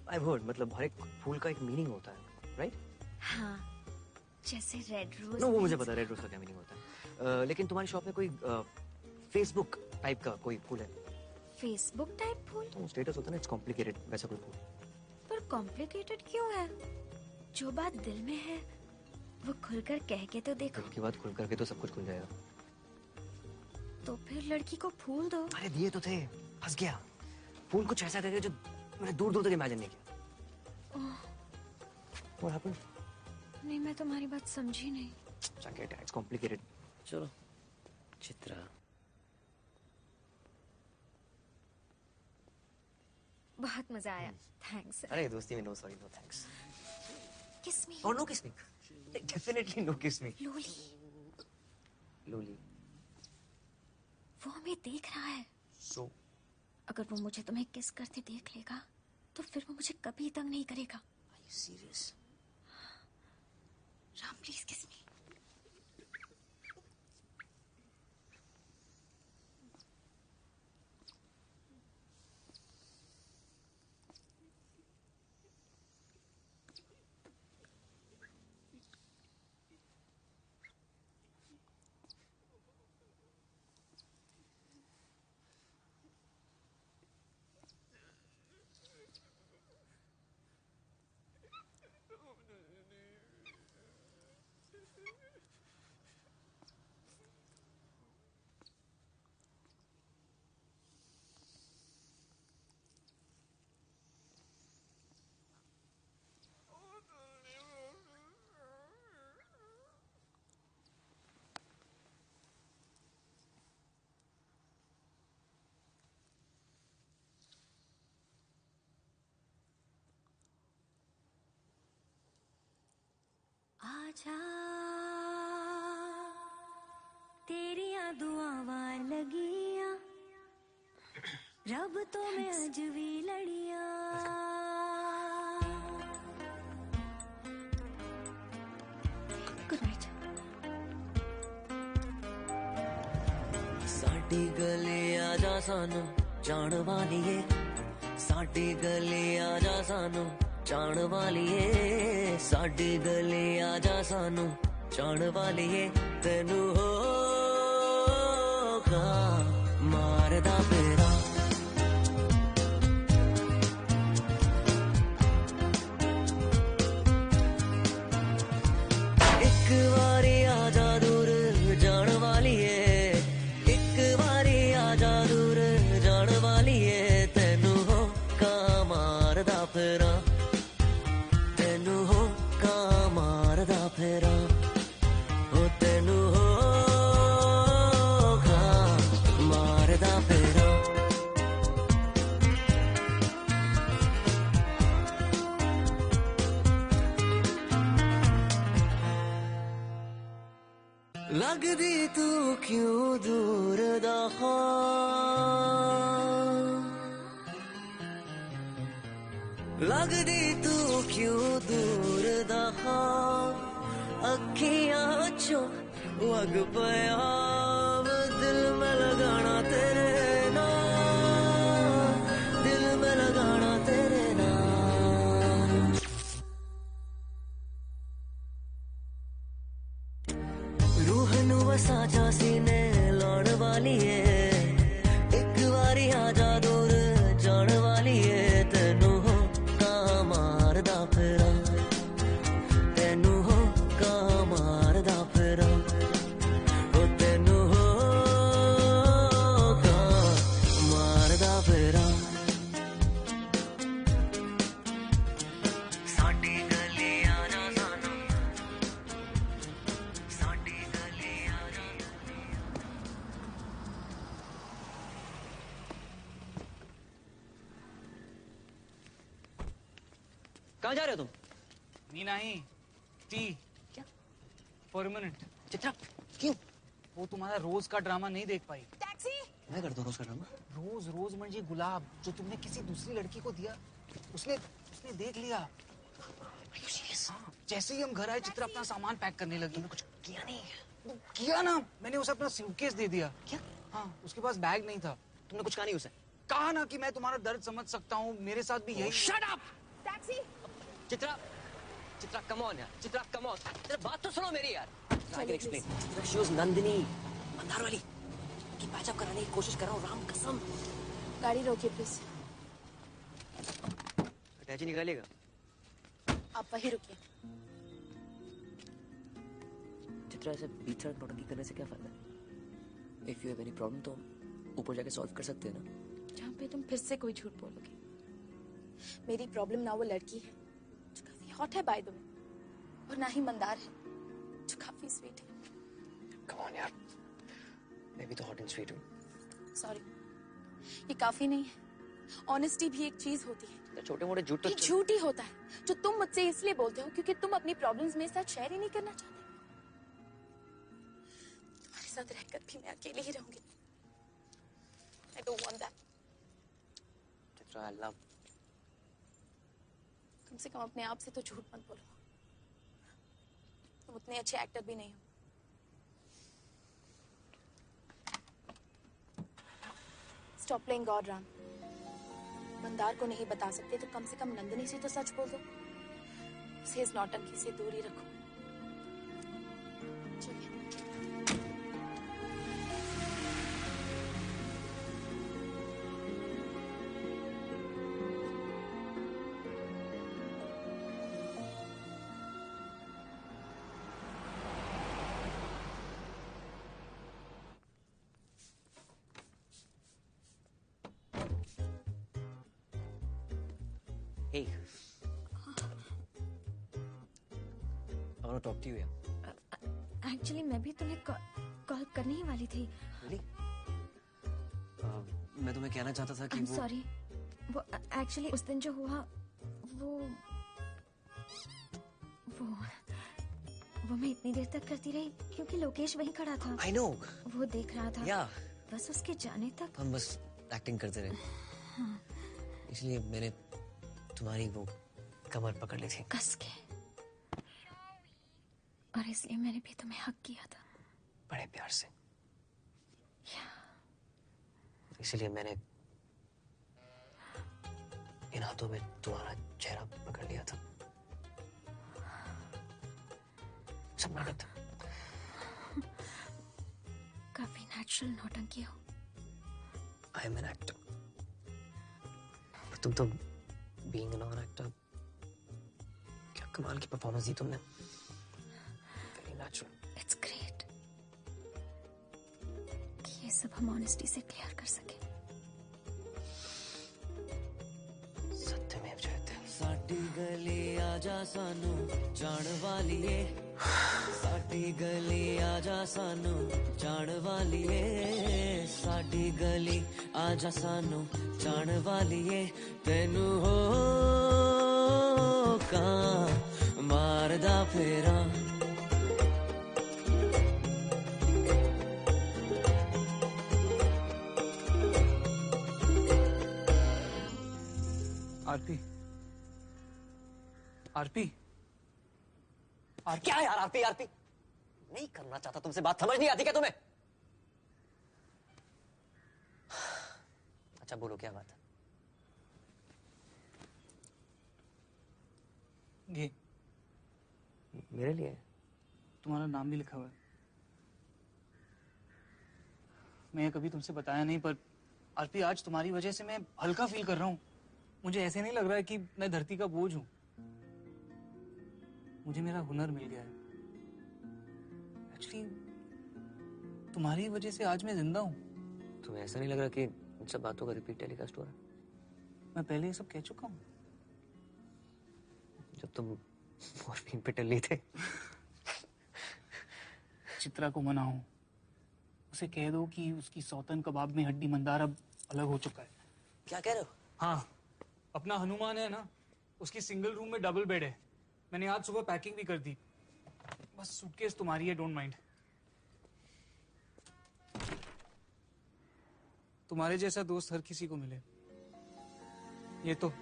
I've heard, मतलब हर एक फूल का एक मीनिंग होता है, right? हाँ. जैसे रेड रोज. No, वो मुझे पता है रेड रोज का क्या मीनिंग होता है. लेकिन तुम्हारी शॉप में कोई फेसबुक टाइप का कोई फूल है? फेसबुक टाइप फूल? तो स्टेटस होता है ना, इट्स कॉम्प्लिकेटेड, वैसा कोई फूल. पर कॉम्प्लिकेटेड क्यों है? जो बात दिल में है वो खुलकर कह के तो देखो. दिल की बात खुल करके तो सब कुछ खुल जाएगा. तो फिर लड़की को फूल दो. अरे दिए तो थे, फंस गया. फूल कुछ ऐसा करके जो मैंने दूर दूर तक इमेजिन नहीं किया. What happened? नहीं, मैं तुम्हारी बात समझी नहीं. It's complicated. चलो. चित्रा. बहुत मजा आया. थैंक्स. अरे दोस्ती में नो सॉरी नो थैंक्स. किस मी. और नो किस मी. डेफिनेटली नो किस मी. लोली. लोली. वो हमें देख रहा है. So. अगर वो मुझे तुम्हें किस करते देख लेगा तो फिर वो मुझे कभी तंग नहीं करेगा. Are you serious? Ram please kiss मी. आजा तेरिया दुआवां लगियां रब तो मैं अज भी लड़िया. Good night. साडी गली आजा सानू जान वालिए. साडी गली आजा सानू जान वालिए. साडी गली आजा सानू जान वालिए. तेनू होगा मारदा फेरा. एक बारी आजा दूर जान वालिए. एक बारी आजा दूर जान वालिए. तेनू होगा मारदा फेरा. तेनू होगा मारदा फेरा. ओ तेनू होगा मारदा फेरा. लगदी तू क्यों दूर दा लगदी तू क्यों दूर दा अखियां चो वग पया. दिल में लगाना तेरे नाम. दिल में लगाना तेरे नाम. रूह नू वसा जा सीने लाने वाली है. एक बारी आजा दूर जान वाली है. तेनू होगा मारदा फेरा. तेनू होगा मारदा फेरा. ओ तेनू होगा मारदा फेरा. साडी गली आजा सानू. साडी गली आजा. कहाँ जा रहे हो तुम? नी नहीं टी. क्या? परमानेंट. चित्रा क्यों? वो तुम्हारा रोज का ड्रामा नहीं देख पाई। टैक्सी। मैं करता हूँ रोज का ड्रामा। रोज रोज म्हणजे गुलाब जो तुमने किसी दूसरी लड़की को दिया, उसने देख लिया। हाँ, जैसे ही हम घर आए चित्रा अपना सामान पैक करने लगी। कुछ किया नहीं है? किया ना, मैंने उसे अपना सूटकेस दे दिया। क्या? हाँ, उसके पास बैग नहीं था। तुमने कुछ कहा नहीं उसे? कहा ना कि मैं तुम्हारा दर्द समझ सकता हूँ, मेरे साथ भी यही। Shut up! Taxi. Chitra, Chitra come on यार, चित्रा कम ऑन। तेरी बात तो सुनो मेरी यार। I can explain. Chitra she was Nandini, Mandar वाली की पैचअप कराने की कोशिश कर रहा हूँ, राम कसम। गाड़ी रोकिए प्लीज। अटैची निकालिएगा। आप वहीं रुकिए। चित्रा ऐसे बीच सड़क नौटंकी करने से क्या फायदा है? If you have any problem तो हम ऊपर जाके सॉल्व कर सकते हैं ना। जहाँ पे तुम फिर से कोई झूठ बोलोगे। मेरी प्रॉब्लम ना वो लड़की है जो काफी हॉट है बाय द वे, और ना ही मंदार है जो काफी स्वीट है। Come on यार, मैं भी तो हॉट एंड स्वीट हूँ। सॉरी, ये काफी नहीं है। ऑनेस्टी भी एक चीज होती है। छोटे मोटे झूठ तो ये झूठ ही होता है जो तुम मुझसे इसलिए बोलते हो क्योंकि तुम अपनी प्रॉब्लम्स मेरे साथ शेयर ही नहीं करना चाहते। तुम्हारे साथ रहकर भी मैं अकेले ही रहूंगी। I don't want that. Chitra I love। कम से कम अपने आप से तो झूठ मत बोलो। तुम उतने अच्छे एक्टर भी नहीं हो। Stop playing God, Ram. Mandar को नहीं बता सकते तो कम से कम नंदिनी से तो सच बोल दो। उसे इस नौटंकी से दूर ही रखो। चलिए। Hey, I want to talk to you यार। एक्चुअली मैं भी तुम्हें कॉल करने ही वाली थी। Really? मैं तुम्हें कहना चाहता था कि I'm sorry, वो एक्चुअली उस दिन जो हुआ वो मैं इतनी देर तक करती रही क्योंकि लोकेश वहीं खड़ा था। I know। वो देख रहा था। Yeah। बस उसके जाने तक हम बस एक्टिंग करते रहे। हाँ। इसलिए मैंने तुम्हारी वो कमर पकड़ ली थी कस के, और इसलिए मैंने भी तुम्हें हक किया था बड़े प्यार से। इसलिए मैंने इन हाथों में तुम्हारा चेहरा पकड़ लिया था। सब नाटक था। काफी नेचुरल नौटंकी हो। I am an actor. तुम तो बीइंग एन ऑन एक्टर, क्या कमाल की परफॉर्मेंस दी तुमने। Very natural. इट्स ग्रेट कि ये सब हम ऑनेस्टी से क्लियर कर सके। सत्यमेव जयते। साडी गली आजा सानू जान वालिए, साडी गली आजा सानू जान वालिए, साडी गली आजा सानू जान वालिए, तेनू हो का मारदा फेरा। आरती, आरती, क्या यार आरती आरती नहीं करना चाहता तुमसे बात, समझ नहीं आती क्या तुम्हें? अच्छा बोलो क्या बात है? ये मेरे लिए तुम्हारा नाम भी लिखा हुआ है। मैं कभी तुमसे बताया नहीं, पर आरती आज तुम्हारी वजह से मैं हल्का फील कर रहा हूँ। मुझे ऐसे नहीं लग रहा है कि मैं धरती का बोझ हूँ। मुझे मेरा हुनर मिल गया है। एक्चुअली तुम्हारी वजह से आज मैं जिंदा हूँ। तुम्हें ऐसा नहीं लग रहा कि इन सब बातों का रिपीट टेलीकास्ट हो रहा है? मैं पहले ये सब कह चुका हूँ जब तुम मॉर्फिन पे टल्ली थे। चित्रा को मनाओ, उसे कह दो कि उसकी सौतन कबाब में हड्डी मंदार अब अलग हो चुका है। क्या कह रहे हो? हाँ, अपना हनुमान है ना, उसकी सिंगल रूम में डबल बेड है। मैंने आज सुबह पैकिंग भी कर दी। बस सूटकेस तुम्हारी है, डोंट माइंड। तुम्हारे जैसा दोस्त हर किसी को मिले। ये तो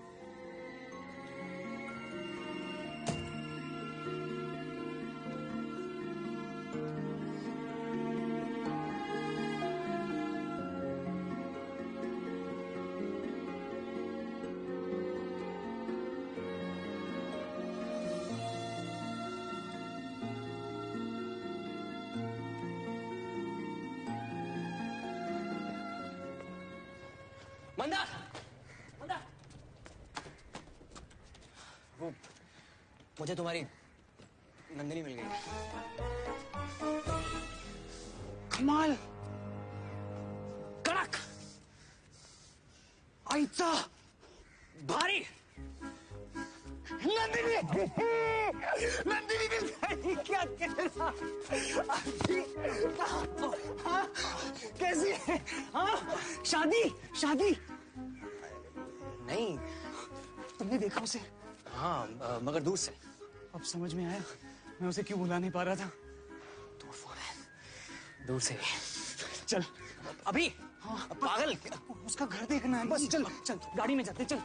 मंदार, मंदार, वो मुझे तुम्हारी नंदिनी मिल गई। कमाल, कड़क, आइचा, भारी, नंदिनी, नंदिनी मिल गई। क्या कहना? हाँ, कैसी है? हाँ, शादी, शादी नहीं, तुमने देखा उसे? हाँ, मगर दूर से। अब समझ में आया मैं उसे क्यों बुला नहीं पा रहा था। दूर फोन है, दूर से। चल अभी। हाँ, पागल, उसका घर देखना है। बस चल चल, गाड़ी में जाते, चल।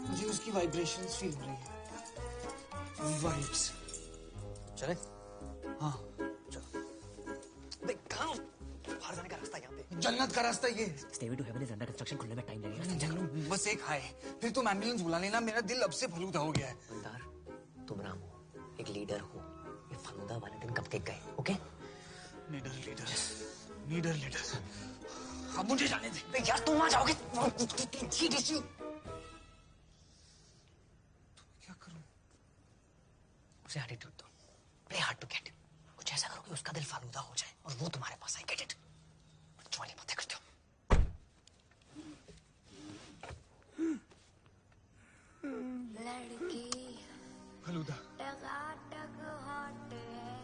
मुझे उसकी वाइब्रेशंस फील हो रही है। वाइब्स। चले? हाँ चलो। देख कहाँ बाहर जाने का रास्ता यहाँ पे। जन्नत का रास्ता ये। Stairway to heaven is under construction, खुलने में टाइम लगेगा। बस एक हाय, फिर तुम एम्बुलेंस बुला लेना। मेरा दिल अब से फलूदा हो गया है। मंदार, तुम राम हो, एक लीडर हो। ये फलूदा वाले दिन कब के गए? Okay? Leader, leader, leader, leader. अब मुझे जाने दे। यार तुम आ जाओगे। क्या करूं? उसे एटीट्यूड दो। Play hard to get. कुछ ऐसा करो कि उसका दिल फालूदा हो जाए और वो तुम्हारे पास आए। Get it? वाली बातें करते हो। लड़की फलूदा,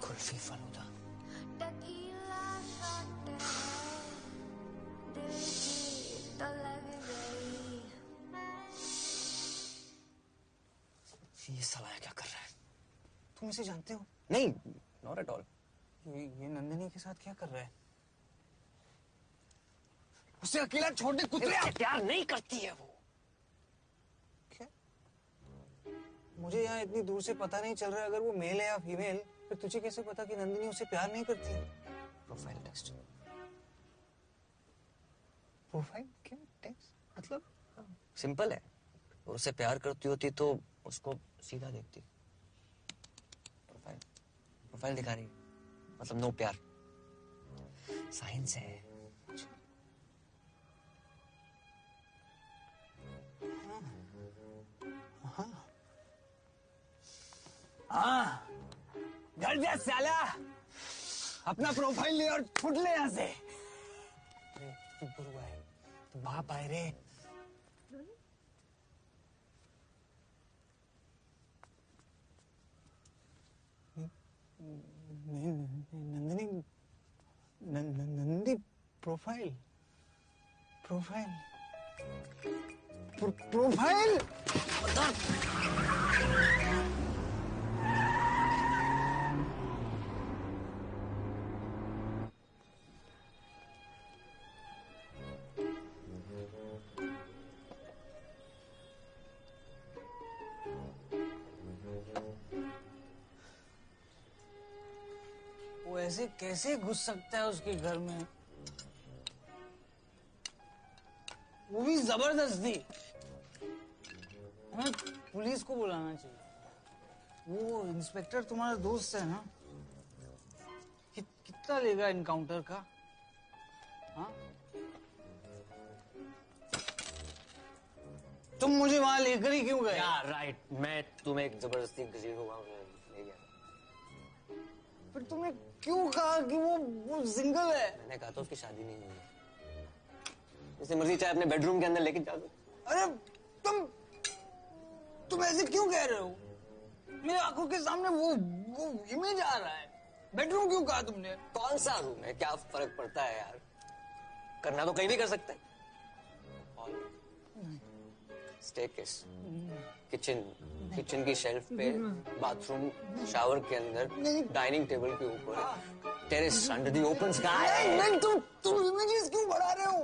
कुल्फी फलूदा। टकीला शॉट दिल की तो लग गई। ये साला क्या कर रहा है? तुम इसे जानते हो? नहीं, नॉट एट ऑल। ये नंदिनी के साथ क्या कर रहा है? उसे अकेला छोड़ दे कुत्ते। प्यार नहीं करती है वो। क्या? मुझे यहाँ इतनी दूर से पता नहीं चल रहा है अगर वो मेल है या फीमेल। फिर तुझे कैसे पता कि नंदिनी उसे प्यार नहीं करती है? Profile test. प्रोफाइल क्या टेस्ट? मतलब? सिंपल है। वो उससे प्यार करती होती तो उसको सीधा देखती। प्रोफाइल, प्रोफाइल दिखा रही, मतलब नो प्यार। साइंस है। हाँ, घर जा साला। अपना प्रोफाइल ले और फुट ले यहाँ से। तू गुरु है, तू बाप आए रे। Nandini, Nandi profile, profile, profile. वो ऐसे कैसे घुस सकता है उसके घर में? वो भी जबरदस्ती। हमें पुलिस को बुलाना चाहिए। वो इंस्पेक्टर तुम्हारा दोस्त है ना? कितना लेगा इनकाउंटर का? हाँ? तुम मुझे वहां लेकर ही क्यों गए? यार राइट, मैं तुम्हें एक जबरदस्ती घसीट को वहां ले गया। फिर तुमने क्यों कहा कि वो सिंगल है? मैंने कहा था उसकी शादी नहीं हुई है। जिसे मर्जी चाहे अपने बेडरूम के अंदर लेके जा दो। अरे तुम ऐसे क्यों कह रहे हो? मेरी आंखों के सामने वो इमेज आ रहा है। बेडरूम क्यों कहा तुमने? कौन सा रूम है? क्या फर्क पड़ता है यार? करना तो कहीं भी कर सकते हैं। स्टेयरकेस, किचन, किचन की शेल्फ पे, बाथरूम, शावर के अंदर, डाइनिंग टेबल के ऊपर, terrace under the open sky. नहीं तुम इमेजेस क्यों बढ़ा रहे हो?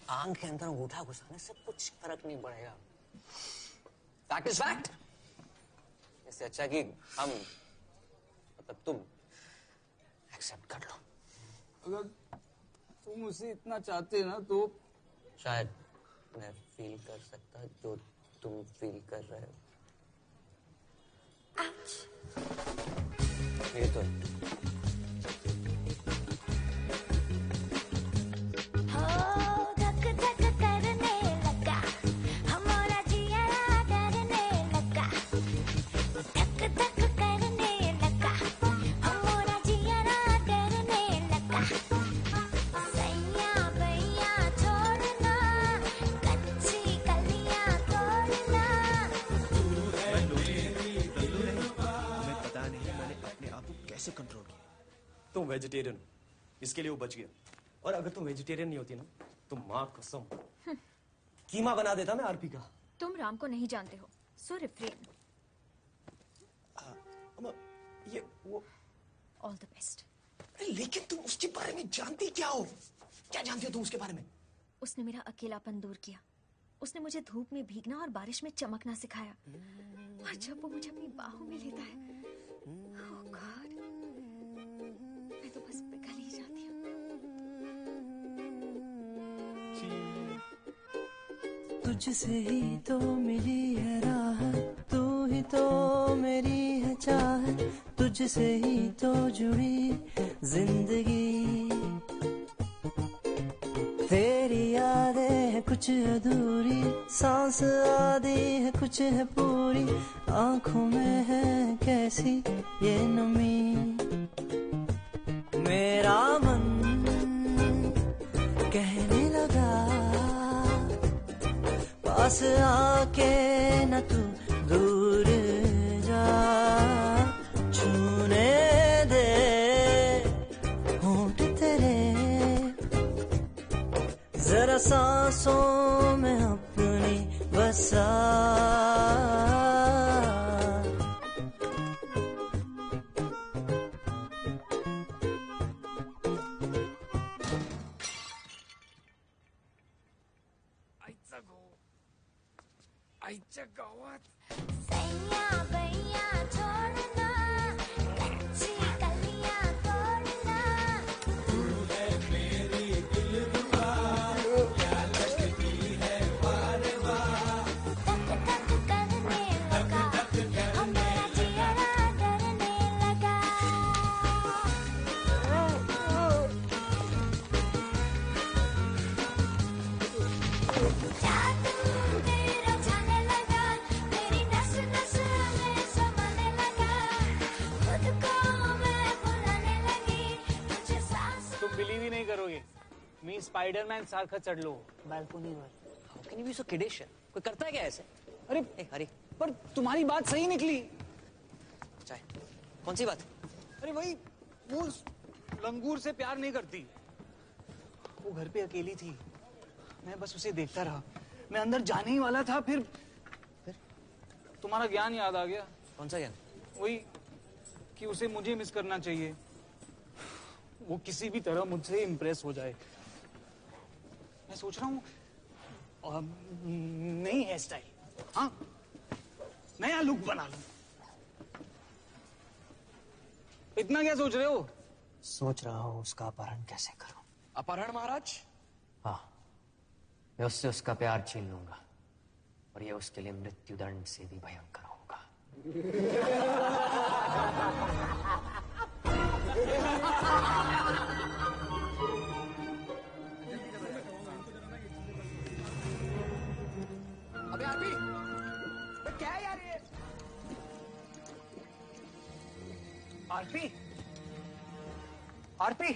आंख के अंदर अंगूठा घुसाने से कुछ फर्क नहीं पड़ेगा। Fact is fact. इससे अच्छा कि हम मतलब तुम एक्सेप्ट कर लो। अगर तुम उसे इतना चाहते ना तो शायद मैं फील कर सकता जो तुम फील कर रहे हो। ये तो कंट्रोल किया। तुम वेजिटेरियन हो, इसके लिए वो बच गया। और अगर तुम वेजिटेरियन नहीं होती ना तो माँ कसम कीमा बना देता मैं आरपी का। तुम राम को नहीं जानते हो, सो रिफ्रेन। ये वो ऑल द बेस्ट। लेकिन तुम उसके बारे में जानती क्या हो? क्या जानती हो तुम उसके बारे में? उसने मेरा अकेलापन दूर किया। उसने मुझे धूप में भीगना और बारिश में चमकना सिखाया। और जब वो मुझे अपनी बाहों में लेता है, oh God, मैं तो बस पिघल ही जाती हूँ। तुझसे ही तो मिली है राहत, तू ही तो मेरी है चाहत, तुझसे ही तो जुड़ी जिंदगी। तेरी यादें हैं कुछ अधूरी, सांस आधी है कुछ है पूरी, आंखों में है कैसी ये नमी। मेरा मन कहने लगा पास आके न तू दूर जा, छूने दे होंठ तेरे जरा सांसों में अपनी बसा। आईच्या गावात सैया बैया छोड़ना, कच्ची कलियां तोड़ना, तू है मेरी दिलरुबा, क्या लगती है वारे वाह। धक धक करने लगा, हमारा जियरा डरने लगा। जादू तेरा छाने लगा, मेरी नस नस में समाने लगा, खुद को मैं भुलाने लगी, तुझे सांस। तुम बिलीव ही नहीं करोगे, मी स्पाइडरमैन सारखा चढ़लो बालकनी वर। How can you be so kidding? कोई करता है क्या ऐसे? अरे हरी, पर तुम्हारी बात सही निकली। चाय कौन सी बात? अरे वही, वो उस लंगूर से प्यार नहीं करती। वो घर पे अकेली थी, मैं बस उसे देखता रहा। मैं अंदर जाने ही वाला था, फिर तुम्हारा ज्ञान याद आ गया। कौन सा ज्ञान? वही कि उसे मुझे मिस करना चाहिए, वो किसी भी तरह मुझसे इम्प्रेस हो जाए। मैं सोच रहा हूँ नई हेयर स्टाइल, हाँ, नया लुक बना लूं। इतना क्या सोच रहे हो? सोच रहा हूँ उसका अपहरण कैसे करूं। अपहरण महाराज? हाँ, मैं उससे उसका प्यार छीन लूंगा और ये उसके लिए मृत्युदंड से भी भयंकर होगा। अबे आरपी, क्या है यार ये? आरपी, आरपी,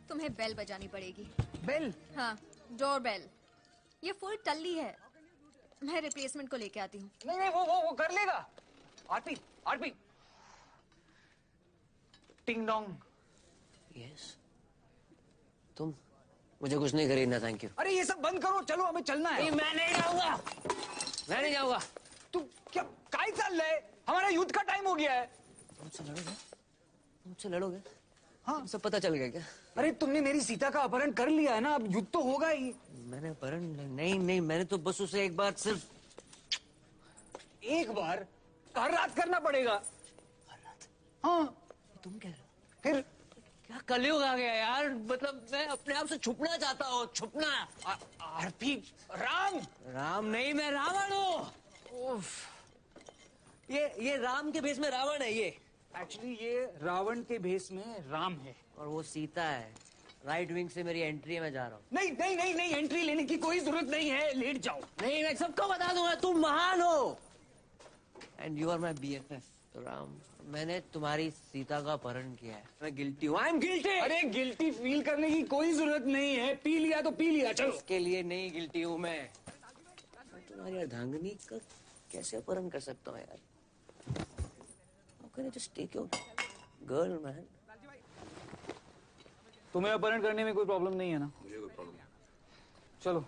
तुम्हें बेल बजानी पड़ेगी। बेल? हाँ, डोर बेल। ये फुल टल्ली है, मैं रिप्लेसमेंट को लेके आती हूँ। नहीं नहीं, वो कर लेगा। आरपी, आरपी, टिंग डोंग। यस, तुम मुझे कुछ नहीं खरीदना, थैंक यू। अरे ये सब बंद करो, चलो हमें चलना है। मैं नहीं जाऊंगा, मैं नहीं जाऊंगा। तू तुम्हारा युद्ध का टाइम हो गया है। तुमसे लड़ोगे? हाँ, सब पता चल गया क्या? अरे तुमने मेरी सीता का अपहरण कर लिया है ना, अब युद्ध तो होगा ही। मैंने अपहरण नहीं, मैंने तो बस उसे एक बार सिर्फ एक बार हर रात करना पड़ेगा। हर रात? हाँ। तुम कह रहे हो? फिर क्या कलयुग आ गया यार, मतलब मैं अपने आप से छुपना चाहता हूँ, छुपना। आरपी, राम नहीं, मैं रावण हूँ। ये राम के भेष में रावण है। ये एक्चुअली ये रावण के भेष में राम है और वो सीता है। राइट विंग से मेरी एंट्री है, मैं जा रहा हूँ। नहीं, एंट्री लेने की कोई जरूरत नहीं है, लेट जाओ। नहीं, मैं सबको बता दूंगा तुम महान हो। And you are my BFF Ram. मैंने तुम्हारी सीता का अपहरण किया है, मैं गिल्टी हूँ। I am guilty. अरे गिल्टी फील करने की कोई जरूरत नहीं है, पी लिया तो पी लिया, चलो। उसके लिए नहीं गिल्टी हूँ मैं तुम्हारी अर्धांगिनी का कैसे अपहरण कर सकता हूँ यार? How can I just take your girl, man? तुम्हें अपहरण करने में कोई प्रॉब्लम नहीं है ना? मुझे कोई प्रॉब्लम नहीं। चलो।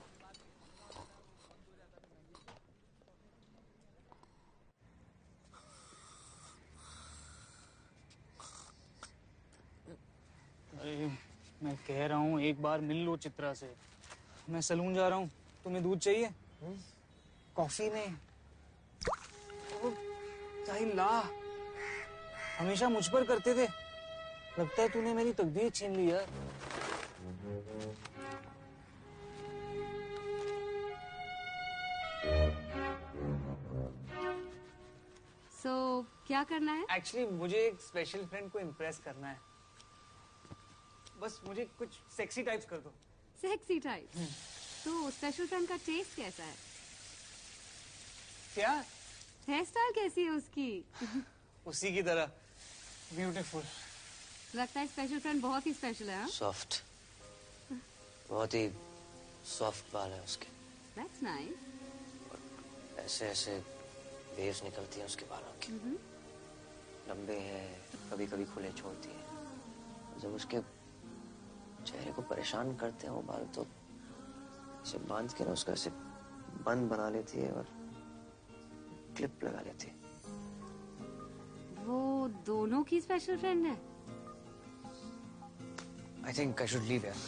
अरे मैं कह रहा हूँ एक बार मिल लो चित्रा से। मैं सलून जा रहा हूँ, तुम्हें दूध चाहिए? कॉफी में साहिल ला, हमेशा मुझ पर करते थे, लगता है तूने मेरी तकदीर छीन ली यार। क्या करना है? एक्चुअली मुझे एक स्पेशल फ्रेंड को इम्प्रेस करना है, बस मुझे कुछ सेक्सी टाइप्स कर दो। Sexy type? तो स्पेशल फ्रेंड का टेस्ट कैसा है? क्या? हेयर स्टाइल कैसी है उसकी? उसी की तरह ब्यूटीफुल। लगता है स्पेशल फ्रेंड बहुत ही स्पेशल है। सॉफ्ट, बहुत ही सॉफ्ट बाल है उसके। That's nice. ऐसे ऐसे वेव्स निकलती हैं उसके बालों की। लंबे हैं, कभी कभी खुले छोड़ती है। जब उसके चेहरे को परेशान करते हैं वो बाल, तो इसे बांध के ना उसका ऐसे बंद बना लेती है और क्लिप लगा लेती है। वो दोनों की स्पेशल फ्रेंड है? I think I should leave here.